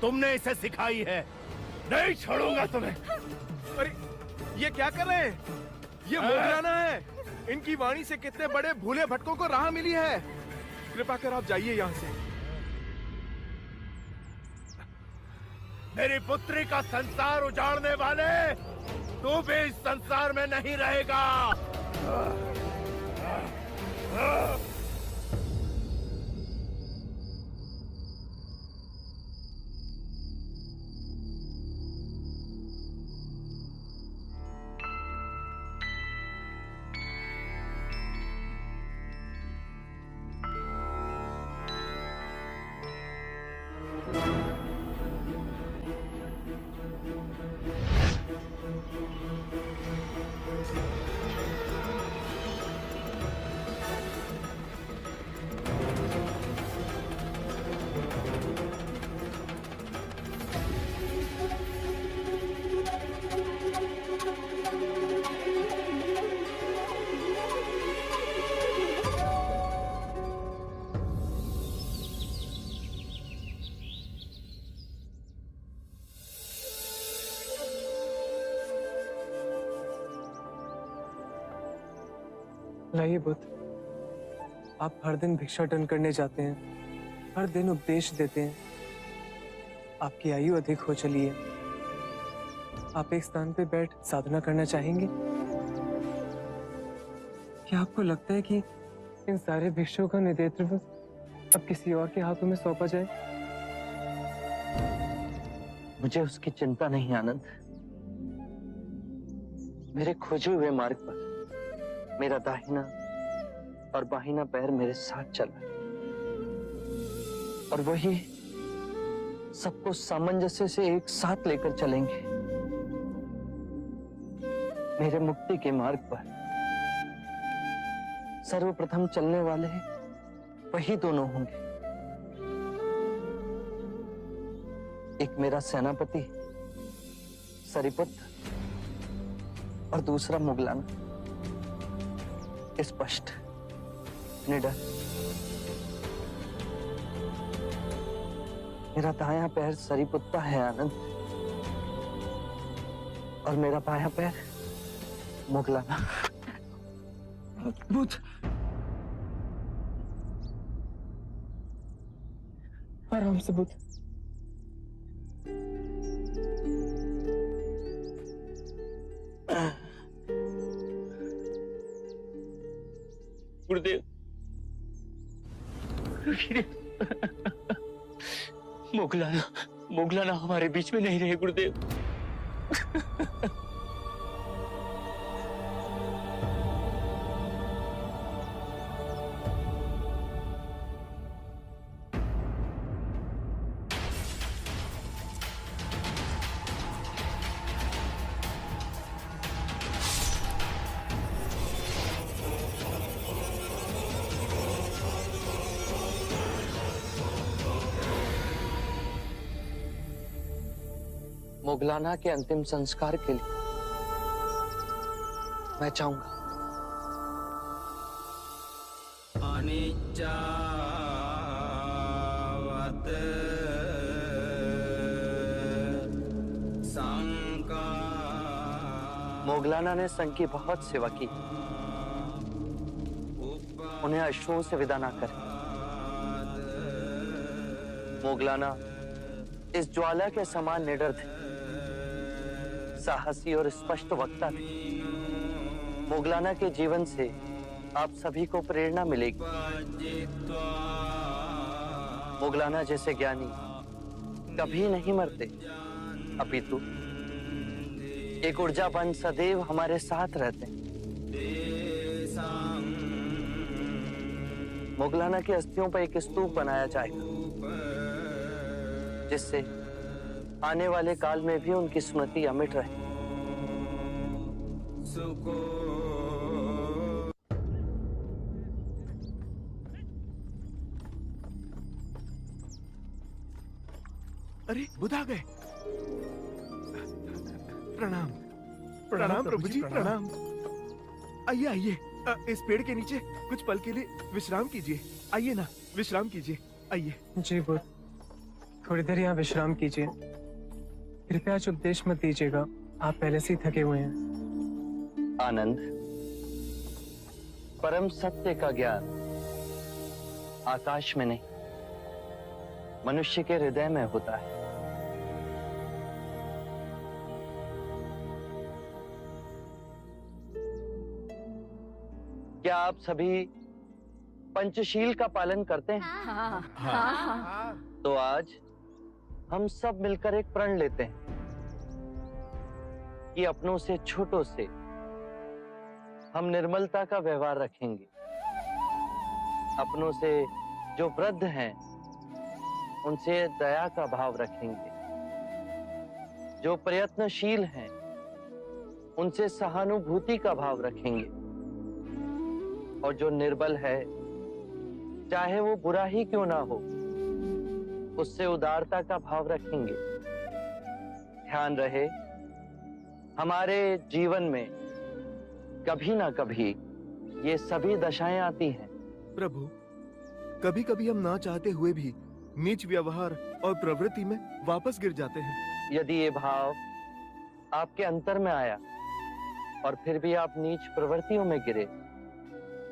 तुमने इसे सिखाई है। नहीं छोड़ूंगा तुम्हें। अरे ये क्या कर रहे हैं? ये मोगलाना है। इनकी वाणी से कितने बड़े भूले भटकों को राह मिली है। कृपा कर आप जाइए यहाँ से। मेरी पुत्री का संसार उजाड़ने वाले, तू भी इस संसार में नहीं रहेगा। लाइए बुद्ध, आप हर दिन भिक्षाटन करने जाते हैं, हर दिन उपदेश देते हैं। आपकी आयु अधिक हो चली है। आप एक स्थान पे बैठ साधना करना चाहेंगे? क्या आपको लगता है कि इन सारे भिक्षुओं का नेतृत्व अब किसी और के हाथों में सौंपा जाए? मुझे उसकी चिंता नहीं आनंद। मेरे खोजे हुए मार्ग पर मेरा दाहिना और बाहिना पैर मेरे साथ चल रहा है, और वही सबको सामंजस्य से एक साथ लेकर चलेंगे। मेरे मुक्ति के मार्ग पर सर्वप्रथम चलने वाले वही दोनों होंगे, एक मेरा सेनापति सरिपुत्र और दूसरा मुगलाना। स्पष्ट, निडर। मेरा दायां पैर सरिपुत्ता है आनंद, और मेरा बायां पैर मुगलाना। बुद्ध, आराम से बुद्ध। गुरुदेव, मोगलाना हमारे बीच में नहीं रहे गुरुदेव। मोगलाना के अंतिम संस्कार के लिए मैं चाहूंगा। मोगलाना ने संघ की बहुत सेवा की, उन्हें अश्रुओं से विदा ना करें। मोगलाना इस ज्वाला के समान निडर थे, साहसी और स्पष्ट वक्ता थे। मोगलाना के जीवन से आप सभी को प्रेरणा मिलेगी। मोगलाना जैसे ज्ञानी कभी नहीं मरते, अपितु एक ऊर्जावान सदैव हमारे साथ रहते हैं। मोगलाना की अस्थियों पर एक स्तूप बनाया जाएगा, जिससे आने वाले काल में भी उनकी स्मृति अमिट रहे। अरे बुध आ गए। प्रणाम प्रणाम प्रभु जी, प्रणाम। आइए आइए, इस पेड़ के नीचे कुछ पल के लिए विश्राम कीजिए। आइए ना, विश्राम कीजिए, आइए। जी बुद्ध, थोड़ी देर यहाँ विश्राम कीजिए। कृपया आज उपदेश मत दीजिएगा, आप पहले से ही थके हुए हैं। आनंद, परम सत्य का ज्ञान आकाश में नहीं, मनुष्य के हृदय में होता है। क्या आप सभी पंचशील का पालन करते हैं? हाँ। तो आज हम सब मिलकर एक प्रण लेते हैं कि अपनों से छोटों से हम निर्मलता का व्यवहार रखेंगे। अपनों से जो वृद्ध हैं उनसे दया का भाव रखेंगे। जो प्रयत्नशील हैं उनसे सहानुभूति का भाव रखेंगे। और जो निर्बल है, चाहे वो बुरा ही क्यों ना हो, उससे उदारता का भाव रखेंगे। ध्यान रहे, हमारे जीवन में कभी ना कभी ये सभी दशाएं आती हैं। प्रभु, कभी कभी हम ना चाहते हुए भी नीच व्यवहार और प्रवृत्ति में वापस गिर जाते हैं। यदि ये भाव आपके अंतर में आया और फिर भी आप नीच प्रवृत्तियों में गिरे,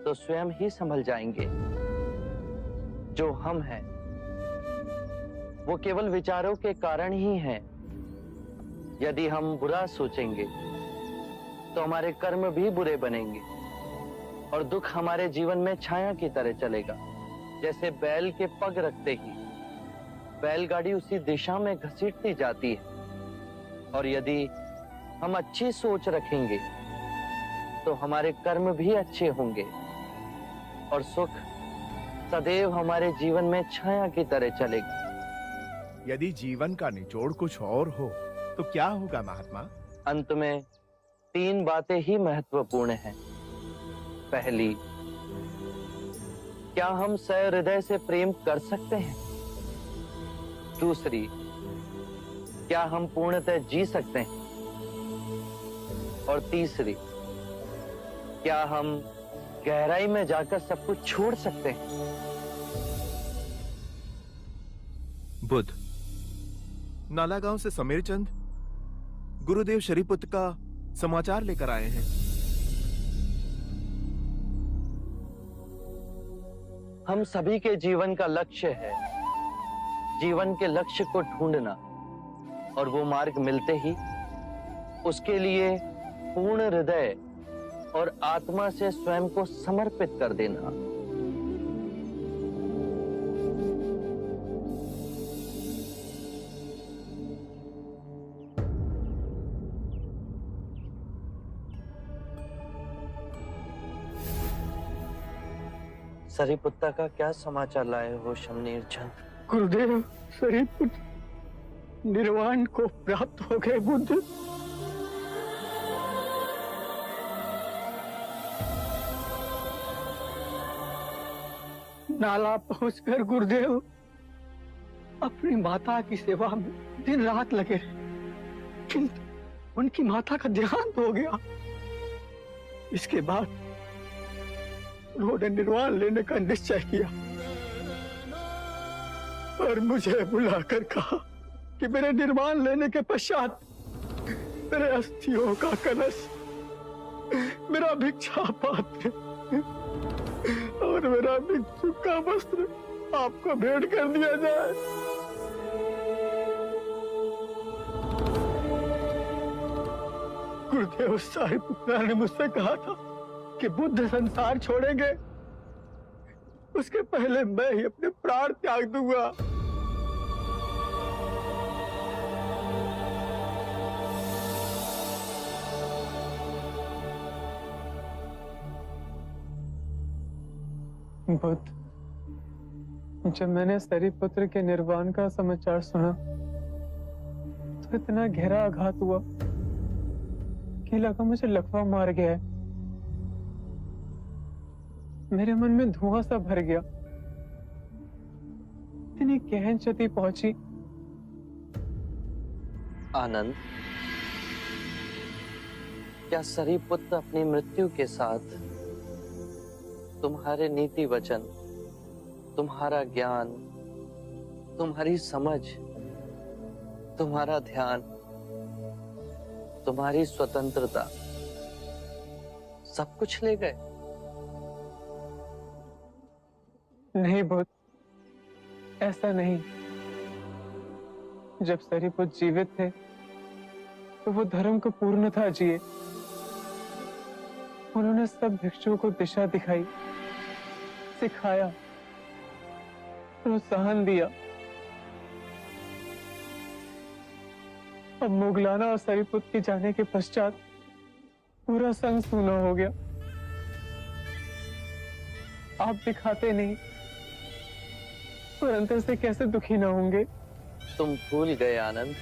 तो स्वयं ही संभल जाएंगे। जो हम हैं वो केवल विचारों के कारण ही हैं। यदि हम बुरा सोचेंगे तो हमारे कर्म भी बुरे बनेंगे और दुख हमारे जीवन में छाया की तरह चलेगा। जैसे बैल के पग रखते ही बैलगाड़ी उसी दिशा में घसीटती जाती है। और यदि हम अच्छी सोच रखेंगे तो हमारे कर्म भी अच्छे होंगे और सुख सदैव हमारे जीवन में छाया की तरह चलेगा। यदि जीवन का निचोड़ कुछ और हो तो क्या होगा महात्मा? अंत में 3 बातें ही महत्वपूर्ण हैं। पहली, क्या हम सहृदय से प्रेम कर सकते हैं? दूसरी, क्या हम पूर्णतः जी सकते हैं? और तीसरी, क्या हम गहराई में जाकर सब कुछ छोड़ सकते हैं? बुध, नाला गांव से समीर चंद गुरुदेव शरीपुत्र का समाचार लेकर आए हैं। हम सभी के जीवन का लक्ष्य है जीवन के लक्ष्य को ढूंढना, और वो मार्ग मिलते ही उसके लिए पूर्ण हृदय और आत्मा से स्वयं को समर्पित कर देना। सरीपुत्ता का क्या समाचार लाए हो शमनीर चंद? गुरुदेव, सरीपुत्र निर्वाण को प्राप्त हो गए। बुद्ध, नाला पहुंचकर गुरुदेव अपनी माता की सेवा में दिन रात लगे रहे, किंतु उनकी माता का देहांत हो गया। इसके बाद उन्होंने निर्वाण लेने का निश्चय किया और मुझे बुलाकर कहा कि मेरे निर्वाण लेने के पश्चात मेरे अस्थियों का कलश, मेरा भिक्षा पात्र और मेरा भिक्षु का वस्त्र आपको भेंट कर दिया जाए। गुरुदेव, सारिपुत्रा ने मुझसे कहा था कि बुद्ध संसार छोड़ेंगे उसके पहले मैं ही अपने प्राण त्याग दूंगा। बुद्ध, जब मैंने सरिपुत्र के निर्वाण का समाचार सुना तो इतना गहरा आघात हुआ कि लगा मुझे लकवा मार गया है। मेरे मन में धुआं सा भर गया। इतनी गहन क्षति पहुंची। आनंद, क्या सरिपुत्र अपनी मृत्यु के साथ तुम्हारे नीति वचन, तुम्हारा ज्ञान, तुम्हारी समझ, तुम्हारा ध्यान, तुम्हारी स्वतंत्रता सब कुछ ले गए? नहीं बुद्ध, ऐसा नहीं। जब सरिपुत्र जीवित थे तो वो धर्म को पूर्णतः जिए। उन्होंने सब भिक्षुओं को दिशा दिखाई, सिखाया, प्रोत्साहन दिया। अब मुगलाना और सरिपुत्र के जाने के पश्चात पूरा संग सूना हो गया। आप दिखाते नहीं, पर अंतर से कैसे दुखी ना होंगे? तुम भूल गए आनंद।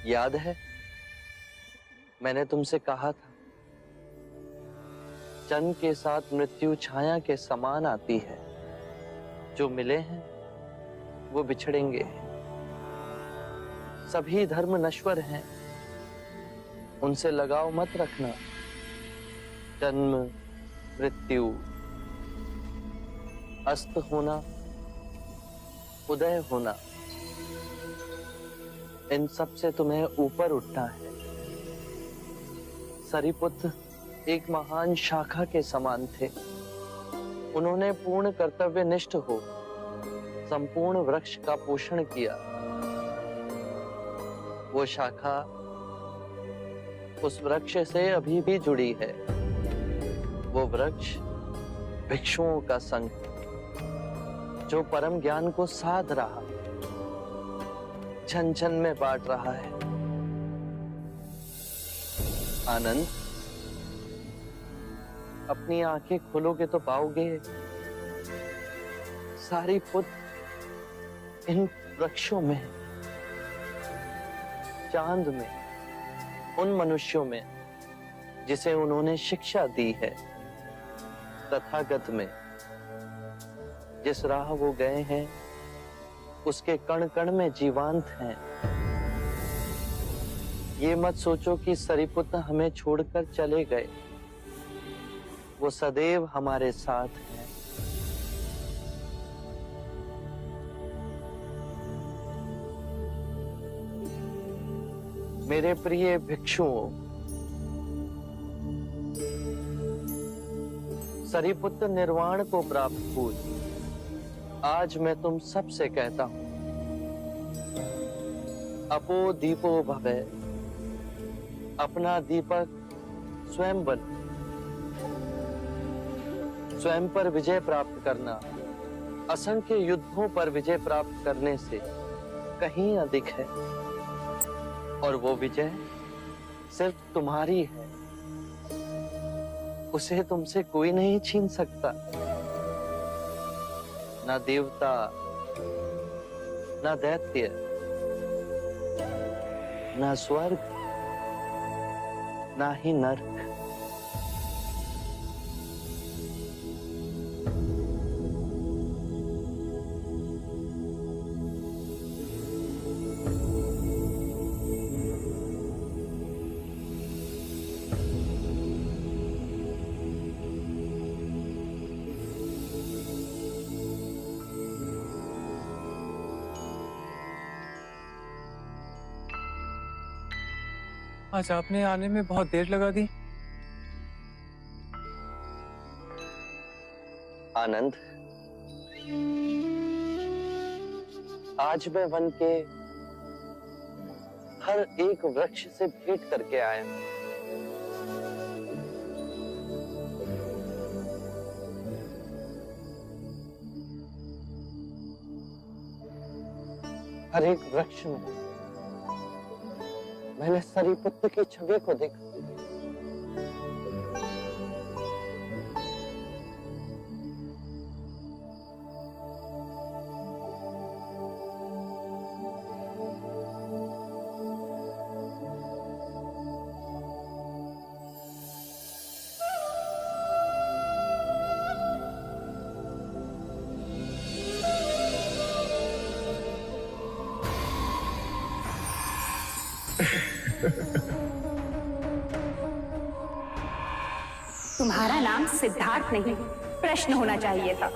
याद है मैंने तुमसे कहा था, जन्म के साथ मृत्यु छाया के समान आती है। जो मिले हैं वो बिछड़ेंगे। सभी धर्म नश्वर हैं, उनसे लगाव मत रखना। जन्म, मृत्यु, अस्त होना, उदय होना, इन सब से तुम्हें ऊपर उठना है। सरिपुत्र एक महान शाखा के समान थे। उन्होंने पूर्ण कर्तव्यनिष्ठ हो संपूर्ण वृक्ष का पोषण किया। वो शाखा उस वृक्ष से अभी भी जुड़ी है। वो वृक्ष भिक्षुओं का संघ, जो परम ज्ञान को साध रहा, जन जन में बांट रहा है। आनंद, अपनी आंखें खोलोगे तो पाओगे सारिपुत्र इन वृक्षों में, चांद में, उन मनुष्यों में जिसे उन्होंने शिक्षा दी है, तथागत में जिस राह वो गए हैं उसके कण कण में जीवांत हैं। ये मत सोचो कि सरिपुत्र हमें छोड़कर चले गए। वो सदैव हमारे साथ हैं। मेरे प्रिय भिक्षुओं, सरिपुत्र निर्वाण को प्राप्त हुए। आज मैं तुम सबसे कहता हूं, अपो दीपो भवे। अपना दीपक स्वयं बन। स्वयं पर विजय प्राप्त करना असंख्य युद्धों पर विजय प्राप्त करने से कहीं अधिक है। और वो विजय सिर्फ तुम्हारी है। उसे तुमसे कोई नहीं छीन सकता। ना देवता, ना दैत्य, ना स्वर्ग, ना ही नरक। आज आपने आने में बहुत देर लगा दी। आनंद, आज मैं वन के हर एक वृक्ष से भेंट करके आया। हर एक वृक्ष में मैंने सरीपुत्र की छवि को देखा। तुम्हारा नाम सिद्धार्थ नहीं, प्रश्न होना चाहिए था।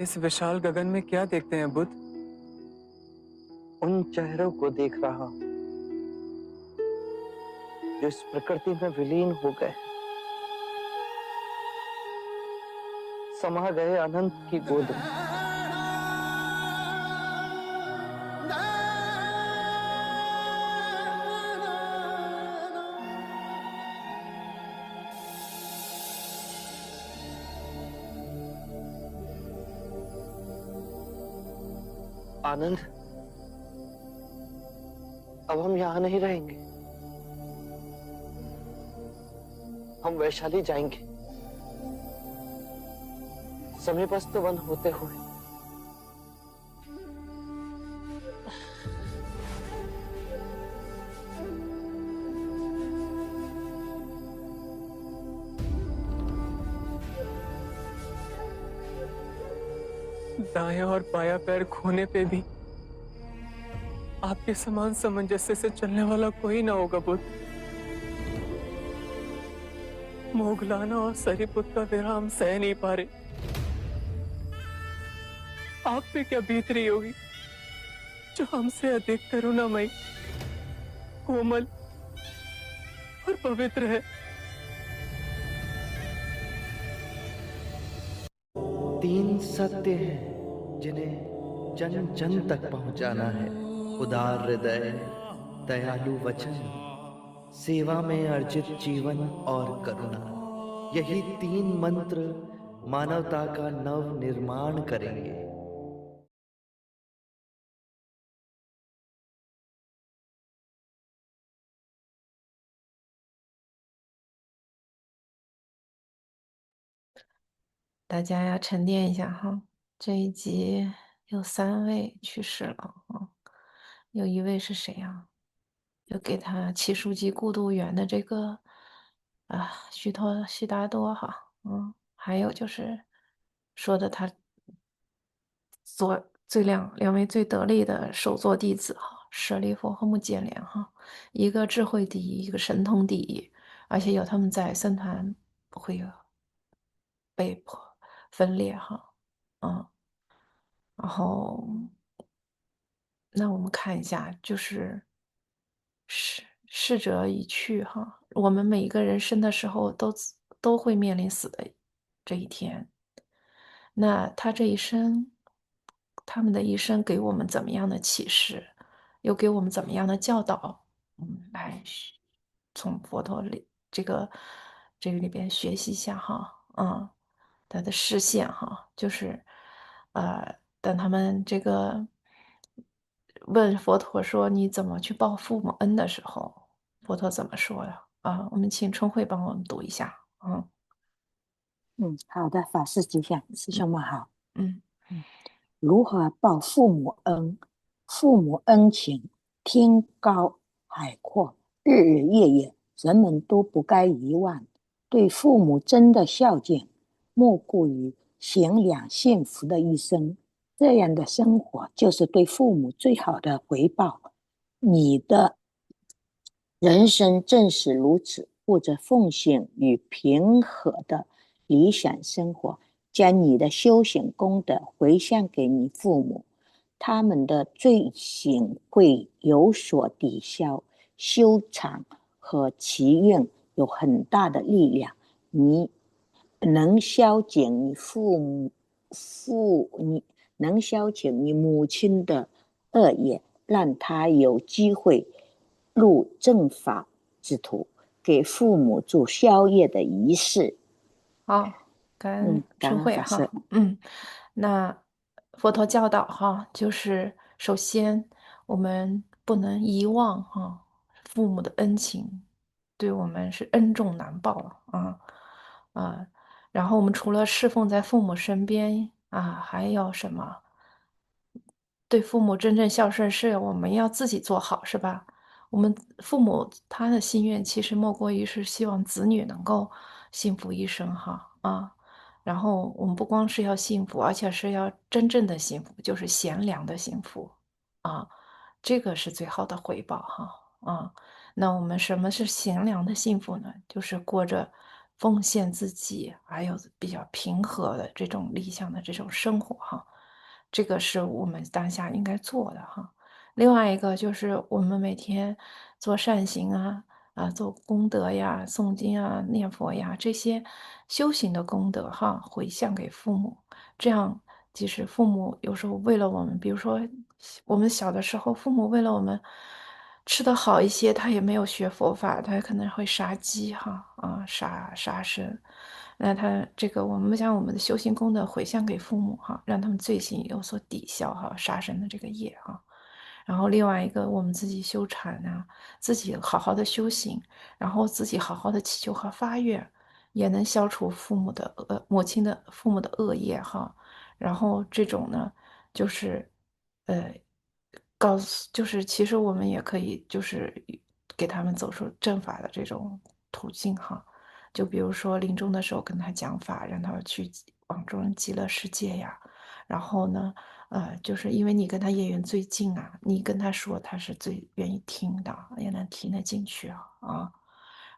इस विशाल गगन में क्या देखते हैं बुद्ध? उन चेहरों को देख रहा हूं जो इस प्रकृति में विलीन हो गए, समा गए अनंत की गोद में। आनंद, अब हम यहां नहीं रहेंगे, हम वैशाली जाएंगे, समीपस्थ वन होते हुए। दायां और बायां पैर खोने पे भी आपके समान सामंजस्य से चलने वाला कोई ना होगा बुद्ध। मोगलाना और सरीपुत का विराम सह नहीं पा रहे। आप पे क्या बीत रही होगी जो हमसे अधिक करुणामयी, कोमल और पवित्र है। तीन सत्य हैं जिन्हें जन जन तक पहुंचाना है: उदार हृदय, दयालु वचन, सेवा में अर्जित जीवन और करुणा। यही तीन मंत्र मानवता का नव निर्माण करेंगे।大家要沉淀一下哈，这一集有3位去世了啊，有一位是谁呀？就给他七书记过渡园的这个悉达多哈，还有就是说的他两位最得力的首座弟子哈，舍利弗和目犍连哈，一个智慧第一，一个神通第一，而且有他们在僧团不会有被分裂哈，然后那我们看一下，就是逝者已去哈，我们每一个人生的时候都会面临死的这一天。那他们的一生给我们怎么样的启示？又给我们怎么样的教导？来从佛陀这个里边学习一下哈，他的视线哈，就是等他们这个问佛陀说你怎么去报父母恩的时候，佛陀怎么说呀？我们请春慧帮我们读一下，好的，法师吉祥，师兄们好。嗯，如何报父母恩？父母恩情，天高海阔，日日夜夜，人们都不该遗忘。对父母真的孝敬，莫过于贤良幸福的一生。这样的生活就是对父母最好的回报。你的人生正是如此，过着奉献与平和的理想生活，将你的修行功德回向给你父母，他们的罪行会有所抵消，修长和祈愿有很大的力量。你能消减你母亲的恶业，让她有机会入正法之途，给父母做宵夜的仪式。好，感恩春慧哈。那佛陀教导哈，就是首先我们不能遗忘哈父母的恩情，对我们是恩重难报然后我们除了侍奉在父母身边还有什么？对父母真正孝顺是我们要自己做好，是吧？我们父母他的心愿其实莫过于是希望子女能够幸福一生然后我们不光是要幸福，而且是要真正的幸福，就是贤良的幸福这个是最好的回报那我们什么是贤良的幸福呢？就是过着奉献自己，还有比较平和的这种理想的这种生活这个是我们当下应该做的另外一个就是我们每天做善行做功德呀、诵经念佛呀，这些修行的功德回向给父母，这样即使父母有时候为了我们，比如说我们小的时候，父母为了我们吃得好一些，他也没有学佛法，他可能会杀鸡杀生。那他这个我们将我们的修行功德回向给父母让他们罪行有所抵消杀生的这个业然后另外一个我们自己修禅自己好好的修行，然后自己好好的祈求和发愿，也能消除父母的恶业然后这种呢，就是告诉就是其实我们也可以就是给他们走出正法的这种途径就比如说临终的时候跟他讲法，让他去往生极乐世界呀。然后呢，就是因为你跟他业缘最近你跟他说，他是最愿意听的，也能听得进去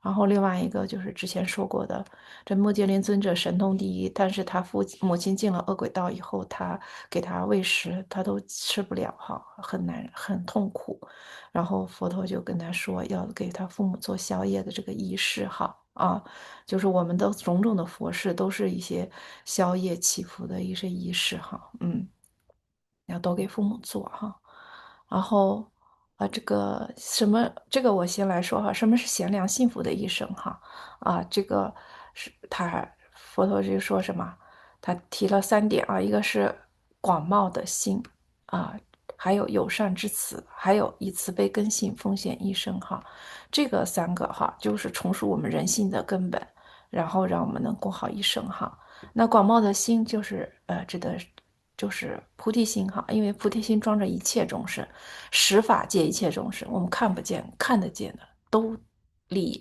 然后另外一个就是之前说过的，这目犍连尊者神通第一，但是他母亲进了恶鬼道以后，他给他喂食，他都吃不了很难很痛苦。然后佛陀就跟他说，要给他父母做宵夜的这个仪式就是我们的种种的佛事都是一些宵夜祈福的一些仪式要都给父母做然后这个这个我先来说什么是贤良幸福的一生这个是佛陀就说什么？他提了3点一个是广袤的心还有友善之词，还有以慈悲根性奉献一生这个3个就是重塑我们人性的根本，然后让我们能过好一生那广袤的心就是指的就是菩提心因为菩提心装着一切众生，十法界一切众生，我们看不见看得见的都利益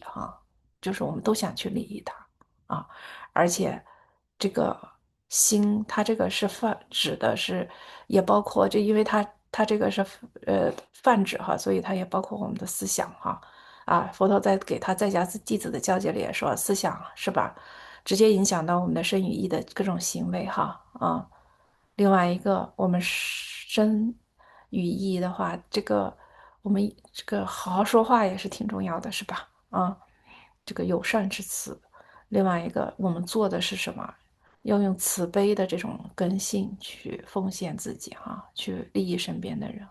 就是我们都想去利益他而且这个心，它这个是指的是也包括因为它这个是泛指所以它也包括我们的思想佛陀在给他在家弟子的教诫里也说，思想是吧，直接影响到我们的身语意的各种行为另外一个，我们身语意的话，这个我们这个好好说话也是挺重要的，是吧？这个友善之词。另外一个，我们做的是什么？要用慈悲的这种根性去奉献自己去利益身边的人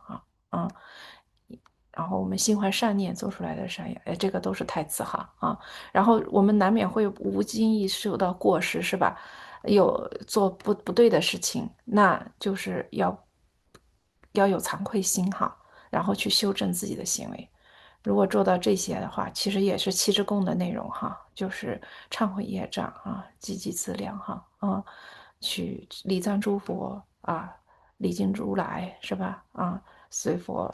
然后我们心怀善念做出来的善业，哎，这个都是太子哈啊。然后我们难免会无经意受到过失，是吧？有做不对的事情，那就是要有惭愧心哈，然后去修正自己的行为。如果做到这些的话，其实也是七支供的内容哈，就是忏悔业障啊，积极自量哈，去礼赞诸佛啊，礼敬如来是吧？啊，随佛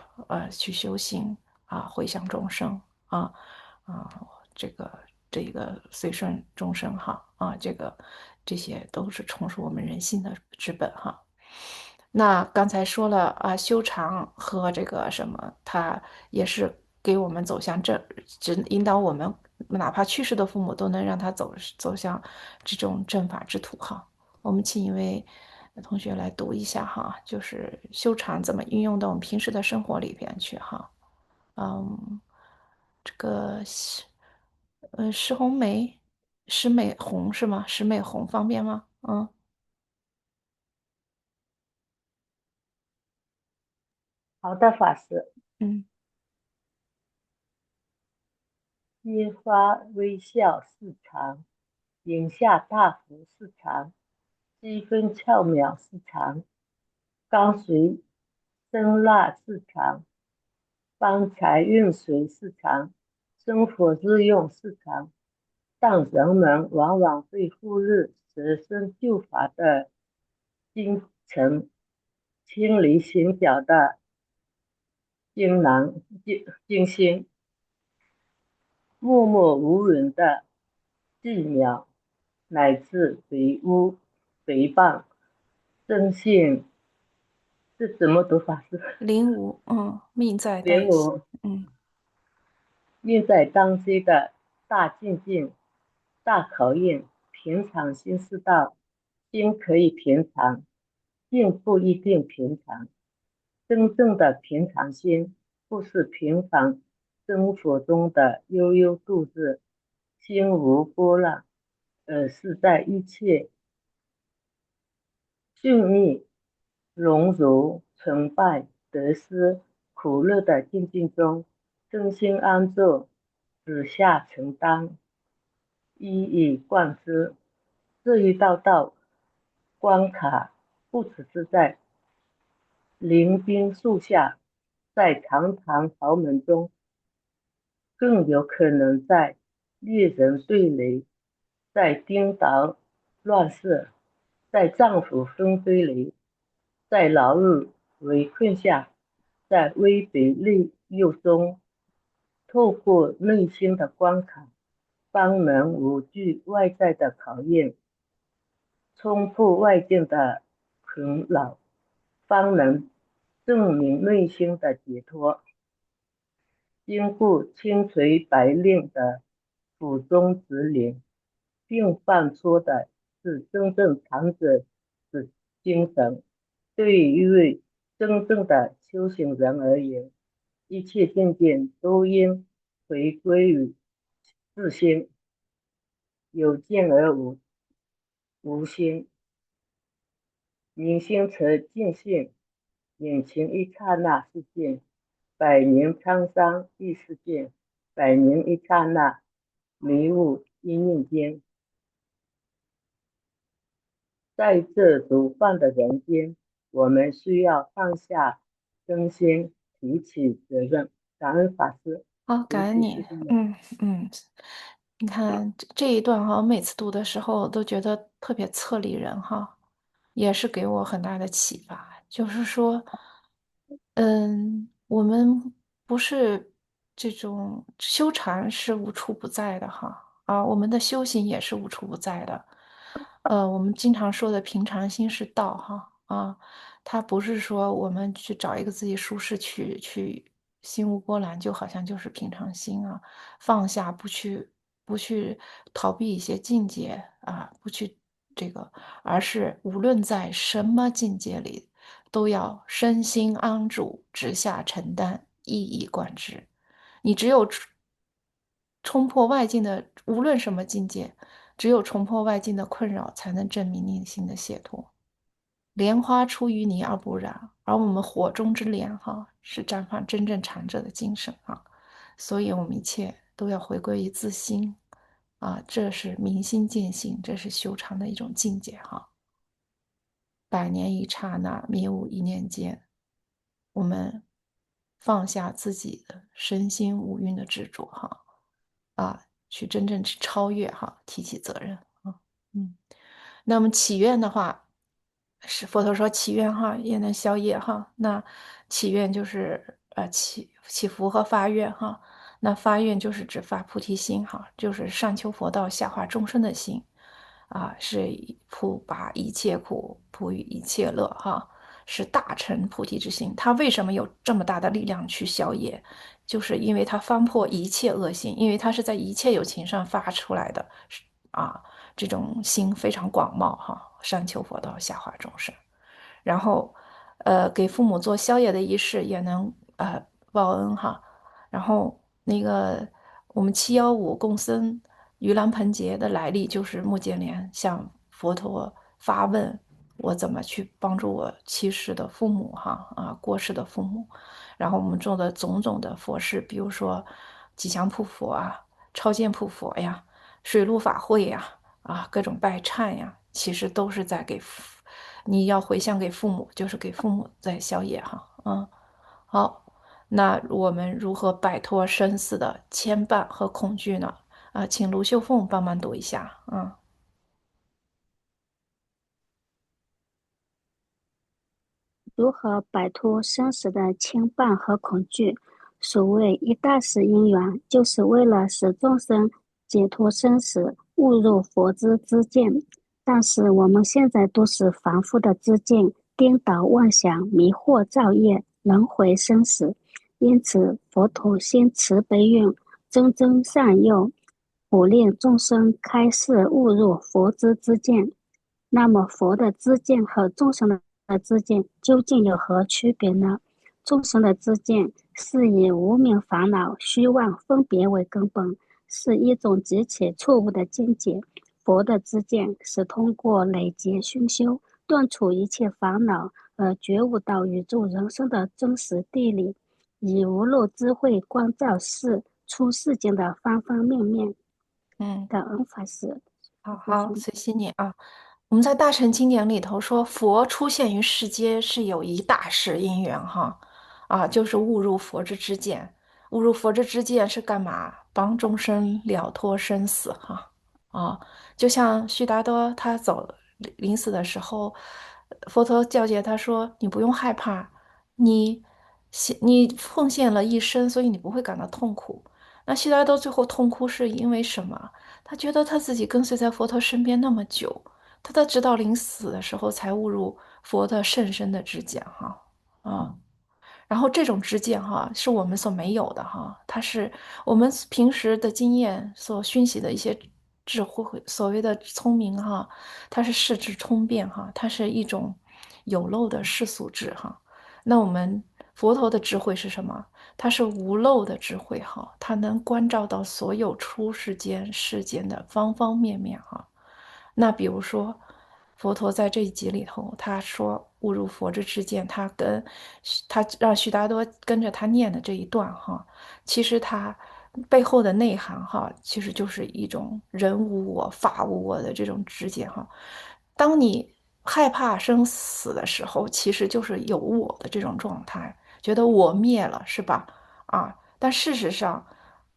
去修行啊，回向众生啊啊，这个随顺众生哈啊，这些都是重塑我们人心的之本哈。那刚才说了啊，修长和这个什么，它也是给我们走向引导我们，哪怕去世的父母都能让他走向这种正法之途哈。我们请一位同学来读一下哈，就是修长怎么运用到我们平时的生活里边去哈。这个石红梅、石美红是吗？石美红方便吗？好的，法师。拈花微笑是常，饮下大福是常，积分巧妙是常，刚随生辣是常，方财运水是常，生活日用是常。但人们往往会忽略舍身救法的精诚，清理行脚的精心，默默无闻的寂寥，乃至诽谤，真信是怎么读法是？灵无，命在旦夕，连我命在当夕的大境界、大考验。平常心是道，心可以平常，境不一定平常。真正的平常心，不是平凡生活中的悠悠度日，心无波澜，而是在一切顺逆、荣辱、成败、得失、苦乐的境境中，真心安坐，只下承担，一以贯之。这一道道关卡，不只是在临兵树下，在堂堂豪门中，更有可能在猎人队里，在颠倒乱世，在战火纷飞里，在牢狱围困下，在威逼利诱中，透过内心的关卡，方能无惧外在的考验，冲破外境的困扰，方能证明内心的解脱。经过清锤白令的苦中指领，并放出的是真正长者的精神。对于一位真正的修行人而言，一切境界都应回归于自心，有见而无心，明心则尽性，眼前一刹那是见，百年沧桑亦是见，百年一刹那，迷雾一念间。在这如幻的人间，我们需要放下身心，提起责任。感恩法师。好，感恩你。你看这一段哈，我每次读的时候都觉得特别侧立人哈，也是给我很大的启发。就是说，我们不是这种修禅是无处不在的哈，我们的修行也是无处不在的。我们经常说的平常心是道哈，它不是说我们去找一个自己舒适去心无波澜，就好像就是平常心啊，放下不去逃避一些境界啊，不去这个，而是无论在什么境界里，都要身心安住，直下承担，一以贯之。你只有冲破外境的无论什么境界，只有冲破外境的困扰，才能证明内心的解脱。莲花出淤泥而不染，而我们火中之莲哈，是绽放真正禅者的精神啊。所以，我们一切都要回归于自心啊，这是明心见性，这是修禅的一种境界哈。百年一刹那，迷悟一念间，我们放下自己的身心五蕴的执着哈，去真正去超越哈，提起责任啊。那么祈愿的话，是佛陀说祈愿哈也能消业哈。那祈愿就是祈福和发愿哈。那发愿就是指发菩提心哈，就是上求佛道，下化众生的心是把一切苦普与一切乐哈，是大乘菩提之心。他为什么有这么大的力量去消业？就是因为他翻破一切恶行，因为他是在一切有情上发出来的这种心非常广袤哈，上求佛道，下化众生。然后，给父母做宵夜的仪式也能报恩哈。然后那个我们715共僧盂兰盆节的来历就是目犍连向佛陀发问，我怎么去帮助我去世的父母过世的父母。然后我们做的种种的佛事，比如说吉祥普佛超荐普佛呀、水陆法会呀、各种拜忏呀，其实都是在你要回向给父母，就是给父母在消业哈。好，那我们如何摆脱生死的牵绊和恐惧呢？请卢秀凤帮忙读一下。如何摆脱生死的牵绊和恐惧？所谓一大事因缘，就是为了使众生解脱生死，悟入佛之知见。但是我们现在都是凡夫的知见，颠倒妄想，迷惑造业，轮回生死。因此，佛陀先慈悲愿，谆谆善诱，普令众生开示悟入佛之知见。那么，佛的知见和众生的知见究竟有何区别呢？众生的知见是以无明烦恼、虚妄分别为根本，是一种极其错误的见解。佛的知见是通过累劫熏修，断除一切烦恼，而觉悟到宇宙人生的真实地理，以无漏智慧关照出世间的方方面面。感恩法师。好，随喜你啊。我们在大乘经典里头说，佛出现于世间是有一大事因缘哈，就是悟入佛之知见。悟入佛之知见是干嘛？帮众生了脱生死哈。就像须达多他临死的时候，佛陀教诫他说：“你不用害怕，你你奉献了一生，所以你不会感到痛苦。”那悉达多最后痛哭是因为什么？他觉得他自己跟随在佛陀身边那么久，他直到临死的时候才悟入佛的甚深的知见然后这种知见是我们所没有的它是我们平时的经验所熏习的一些智慧，所谓的聪明它是世智通变它是一种有漏的世俗智那我们佛陀的智慧是什么？它是无漏的智慧它能关照到所有出世间的方方面面那比如说，佛陀在这一集里头，他说悟入佛之知见，他让须达多跟着他念的这一段其实他背后的内涵其实就是一种人无我、法无我的这种知见当你害怕生死的时候，其实就是有我的这种状态，觉得我灭了，是吧？但事实上，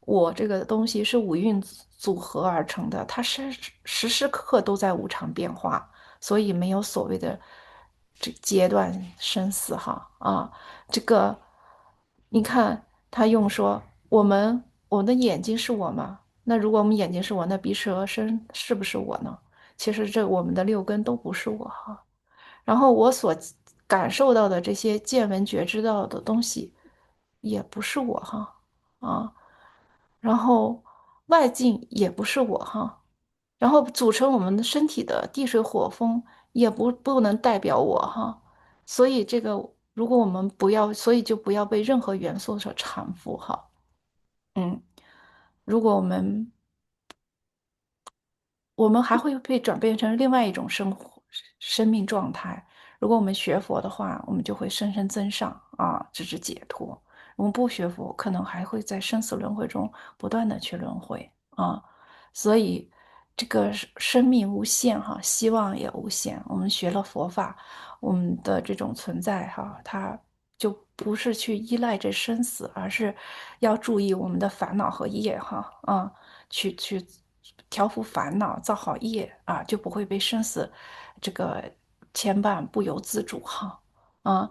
我这个东西是五蕴组合而成的，它是时时刻刻都在无常变化，所以没有所谓的这阶段生死这个你看他用说我的眼睛是我吗？那如果我们眼睛是我，那鼻舌身是不是我呢？其实我们的六根都不是我然后我所感受到的这些见闻觉知到的东西，也不是我然后外境也不是我然后组成我们的身体的地水火风也不能代表我所以如果我们不要，所以就不要被任何元素所缠缚如果我们还会被转变成另外一种生命状态。如果我们学佛的话，我们就会深深增上啊，直至解脱。我们不学佛，可能还会在生死轮回中不断的去轮回啊。所以这个生命无限哈，希望也无限。我们学了佛法，我们的这种存在哈，它就不是去依赖这生死，而是要注意我们的烦恼和业哈啊，去调伏烦恼，造好业啊，就不会被生死这个牵绊，不由自主哈啊。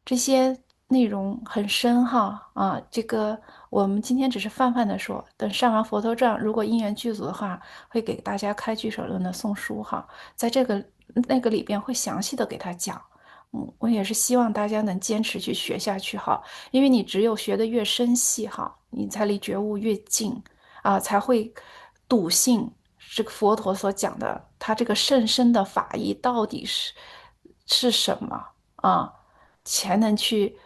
这些内容很深哈啊，这个我们今天只是泛泛的说，等上完佛头传，如果因缘具足的话，会给大家开俱舍论的送书哈，在这个那个里边会详细的给他讲。我也是希望大家能坚持去学下去哈，因为你只有学得越深细哈，你才离觉悟越近啊，才会笃信这个佛陀所讲的，他这个甚深的法义到底是什么啊，才能去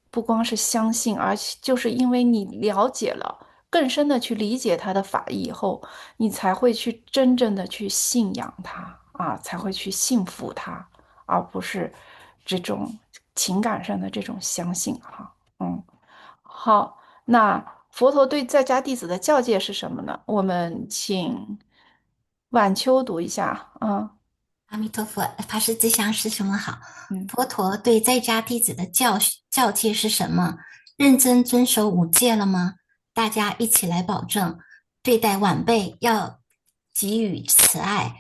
不光是相信，而且就是因为你了解了，更深的去理解他的法义以后，你才会去真正的去信仰他啊，才会去信服他。而不是这种情感上的这种相信哈。好，那佛陀对在家弟子的教诫是什么呢？我们请晚秋读一下啊。阿弥陀佛，法师吉祥，师兄们好。嗯佛陀对在家弟子的教诫是什么？认真遵守五戒了吗？大家一起来保证，对待晚辈要给予慈爱，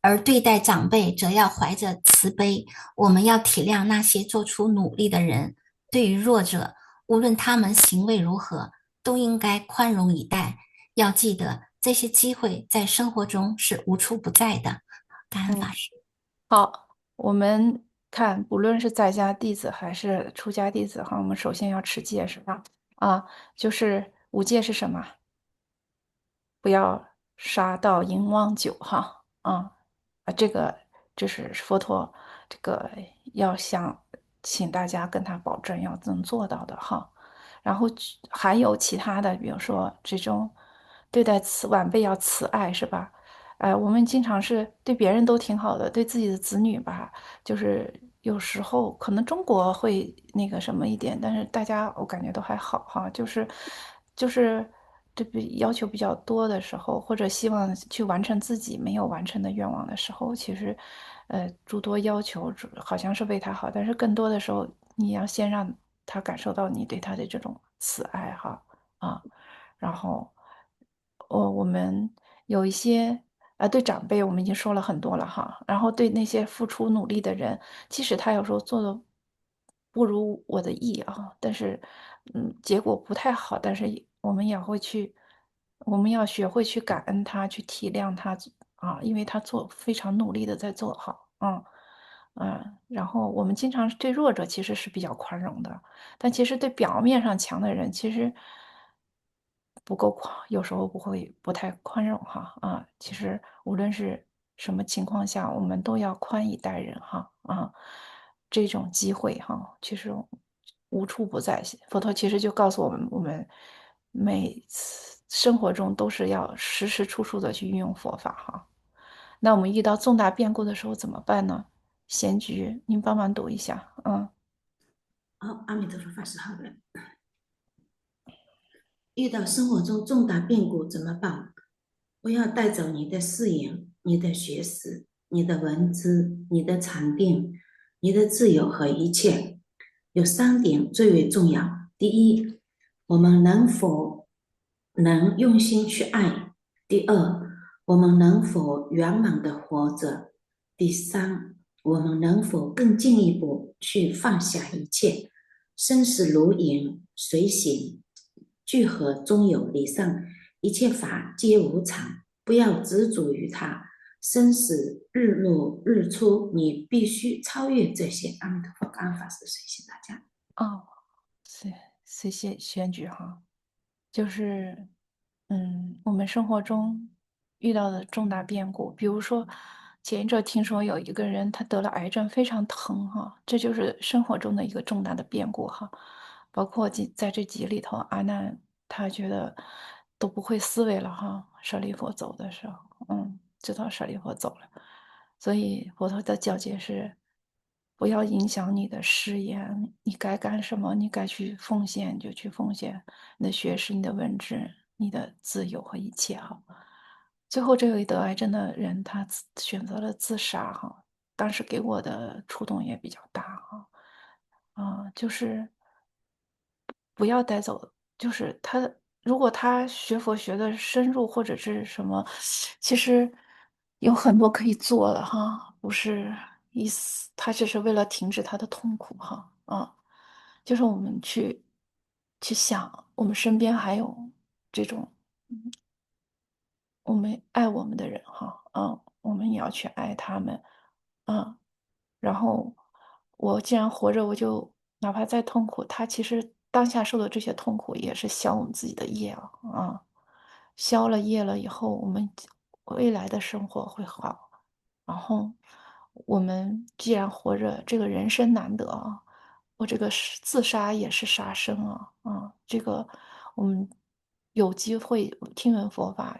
而对待长辈则要怀着慈悲。我们要体谅那些做出努力的人，对于弱者，无论他们行为如何，都应该宽容以待。要记得，这些机会在生活中是无处不在的。感恩法师。好，我们看，不论是在家弟子还是出家弟子哈，我们首先要持戒是吧？啊，就是五戒是什么？不要杀盗淫妄酒哈这个就是佛陀这个要请大家跟他保证要能做到的哈。然后还有其他的，比如说这种对待晚辈要慈爱是吧？我们经常是对别人都挺好的，对自己的子女吧，就是有时候可能中国会那个什么一点，但是大家我感觉都还好哈，就是对比要求比较多的时候，或者希望去完成自己没有完成的愿望的时候，其实诸多要求好像是为他好，但是更多的时候你要先让他感受到你对他的这种慈爱哈啊。然后，我们有一些对长辈我们已经说了很多了哈，然后对那些付出努力的人，即使他有时候做的不如我的意啊，但是结果不太好，但是我们也会去，我们要学会去感恩他，去体谅他啊，因为他非常努力的在做好，然后我们经常对弱者其实是比较宽容的。但其实对表面上强的人，其实不够宽，有时候不太宽容哈其实无论是什么情况下，我们都要宽以待人这种机会哈，其实无处不在。佛陀其实就告诉我们，我们每次生活中都是要时时处处的去运用佛法哈。那我们遇到重大变故的时候怎么办呢？贤菊，您帮忙读一下，好，阿弥陀佛，法师好的。遇到生活中重大变故怎么办？不要带走你的誓言、你的学识、你的文字、你的禅定、你的自由和一切。有3点最为重要。第一，我们能否能用心去爱？第二，我们能否圆满的活着？第三，我们能否更进一步去放下一切？生死如影随形，聚合中有理上，一切法皆无常，不要执着于它。生死日落日出，你必须超越这些。阿弥陀佛，感恩法师，谢谢大家。谢谢选举哈，就是我们生活中遇到的重大变故，比如说前一阵听说有一个人他得了癌症，非常疼哈，这就是生活中的一个重大的变故哈。包括在这集里头，阿难他觉得都不会思维了哈，舍利弗走的时候，知道舍利弗走了，所以佛陀的教诫是不要影响你的事业。你该干什么，你该去奉献就去奉献，你的学识、你的文质、你的自由和一切哈。最后这位得癌症的人，他选择了自杀哈，当时给我的触动也比较大哈。就是不要带走，就是他如果他学佛学的深入或者是什么，其实有很多可以做的哈，不是意思，他只是为了停止他的痛苦哈，就是我们去想，我们身边还有这种，我们爱我们的人哈，我们也要去爱他们，嗯，然后我既然活着，我就哪怕再痛苦，他其实当下受的这些痛苦也是消我们自己的业消了业了以后，我们未来的生活会好。然后我们既然活着，这个人生难得啊，我这个是自杀也是杀生这个我们有机会听闻佛法，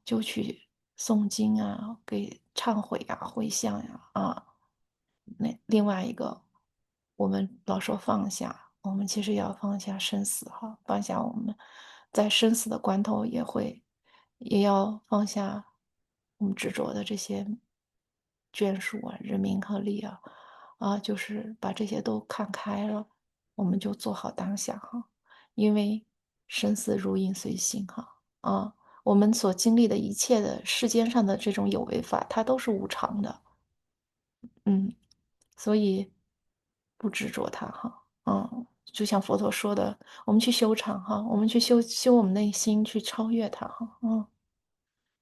就去诵经啊，给忏悔呀、回向呀那另外一个，我们老说放下，我们其实也要放下生死哈，放下我们在生死的关头也要放下我们执着的这些眷属啊、人名和利就是把这些都看开了，我们就做好当下哈，因为生死如影随形我们所经历的一切的世间上的这种有为法，它都是无常的，所以不执着它哈，就像佛陀说的，我们去修禅哈，我们去修我们内心，去超越它哈，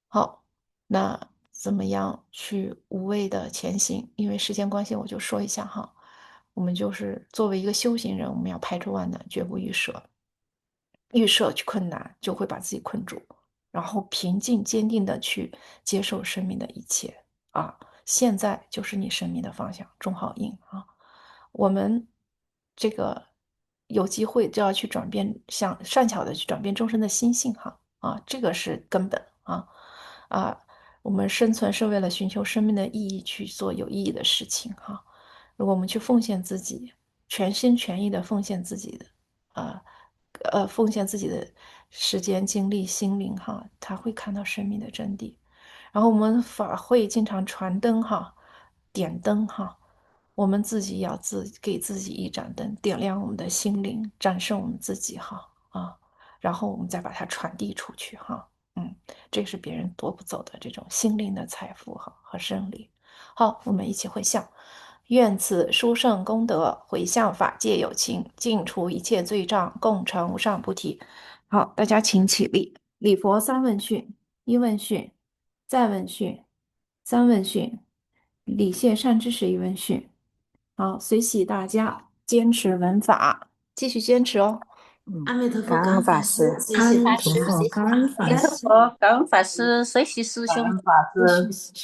好，那怎么样去无畏的前行？因为时间关系，我就说一下哈，我们就是作为一个修行人，我们要排除万难，绝不预设。预设去困难，就会把自己困住，然后平静坚定的去接受生命的一切现在就是你生命的方向，种好因我们这个有机会就要去转变，像善巧的去转变众生的心性这个是根本我们生存是为了寻求生命的意义，去做有意义的事情如果我们去奉献自己，全心全意的奉献自己的奉献自己的时间、精力、心灵他会看到生命的真谛。然后我们法会经常传灯点灯我们自己要给自己一盏灯，点亮我们的心灵，战胜我们自己然后我们再把它传递出去这是别人夺不走的这种心灵的财富和胜利。好，我们一起回向。愿此殊胜功德回向法界有情，尽除一切罪障，共成无上菩提。好，大家请起立，礼佛三问讯：一问讯，再问讯，三问讯，礼谢善知识一问讯。好，随喜大家坚持闻法，继续坚持哦。阿弥陀佛，感恩法师，阿弥陀佛，感恩法师，感恩法师，随喜师兄。法师。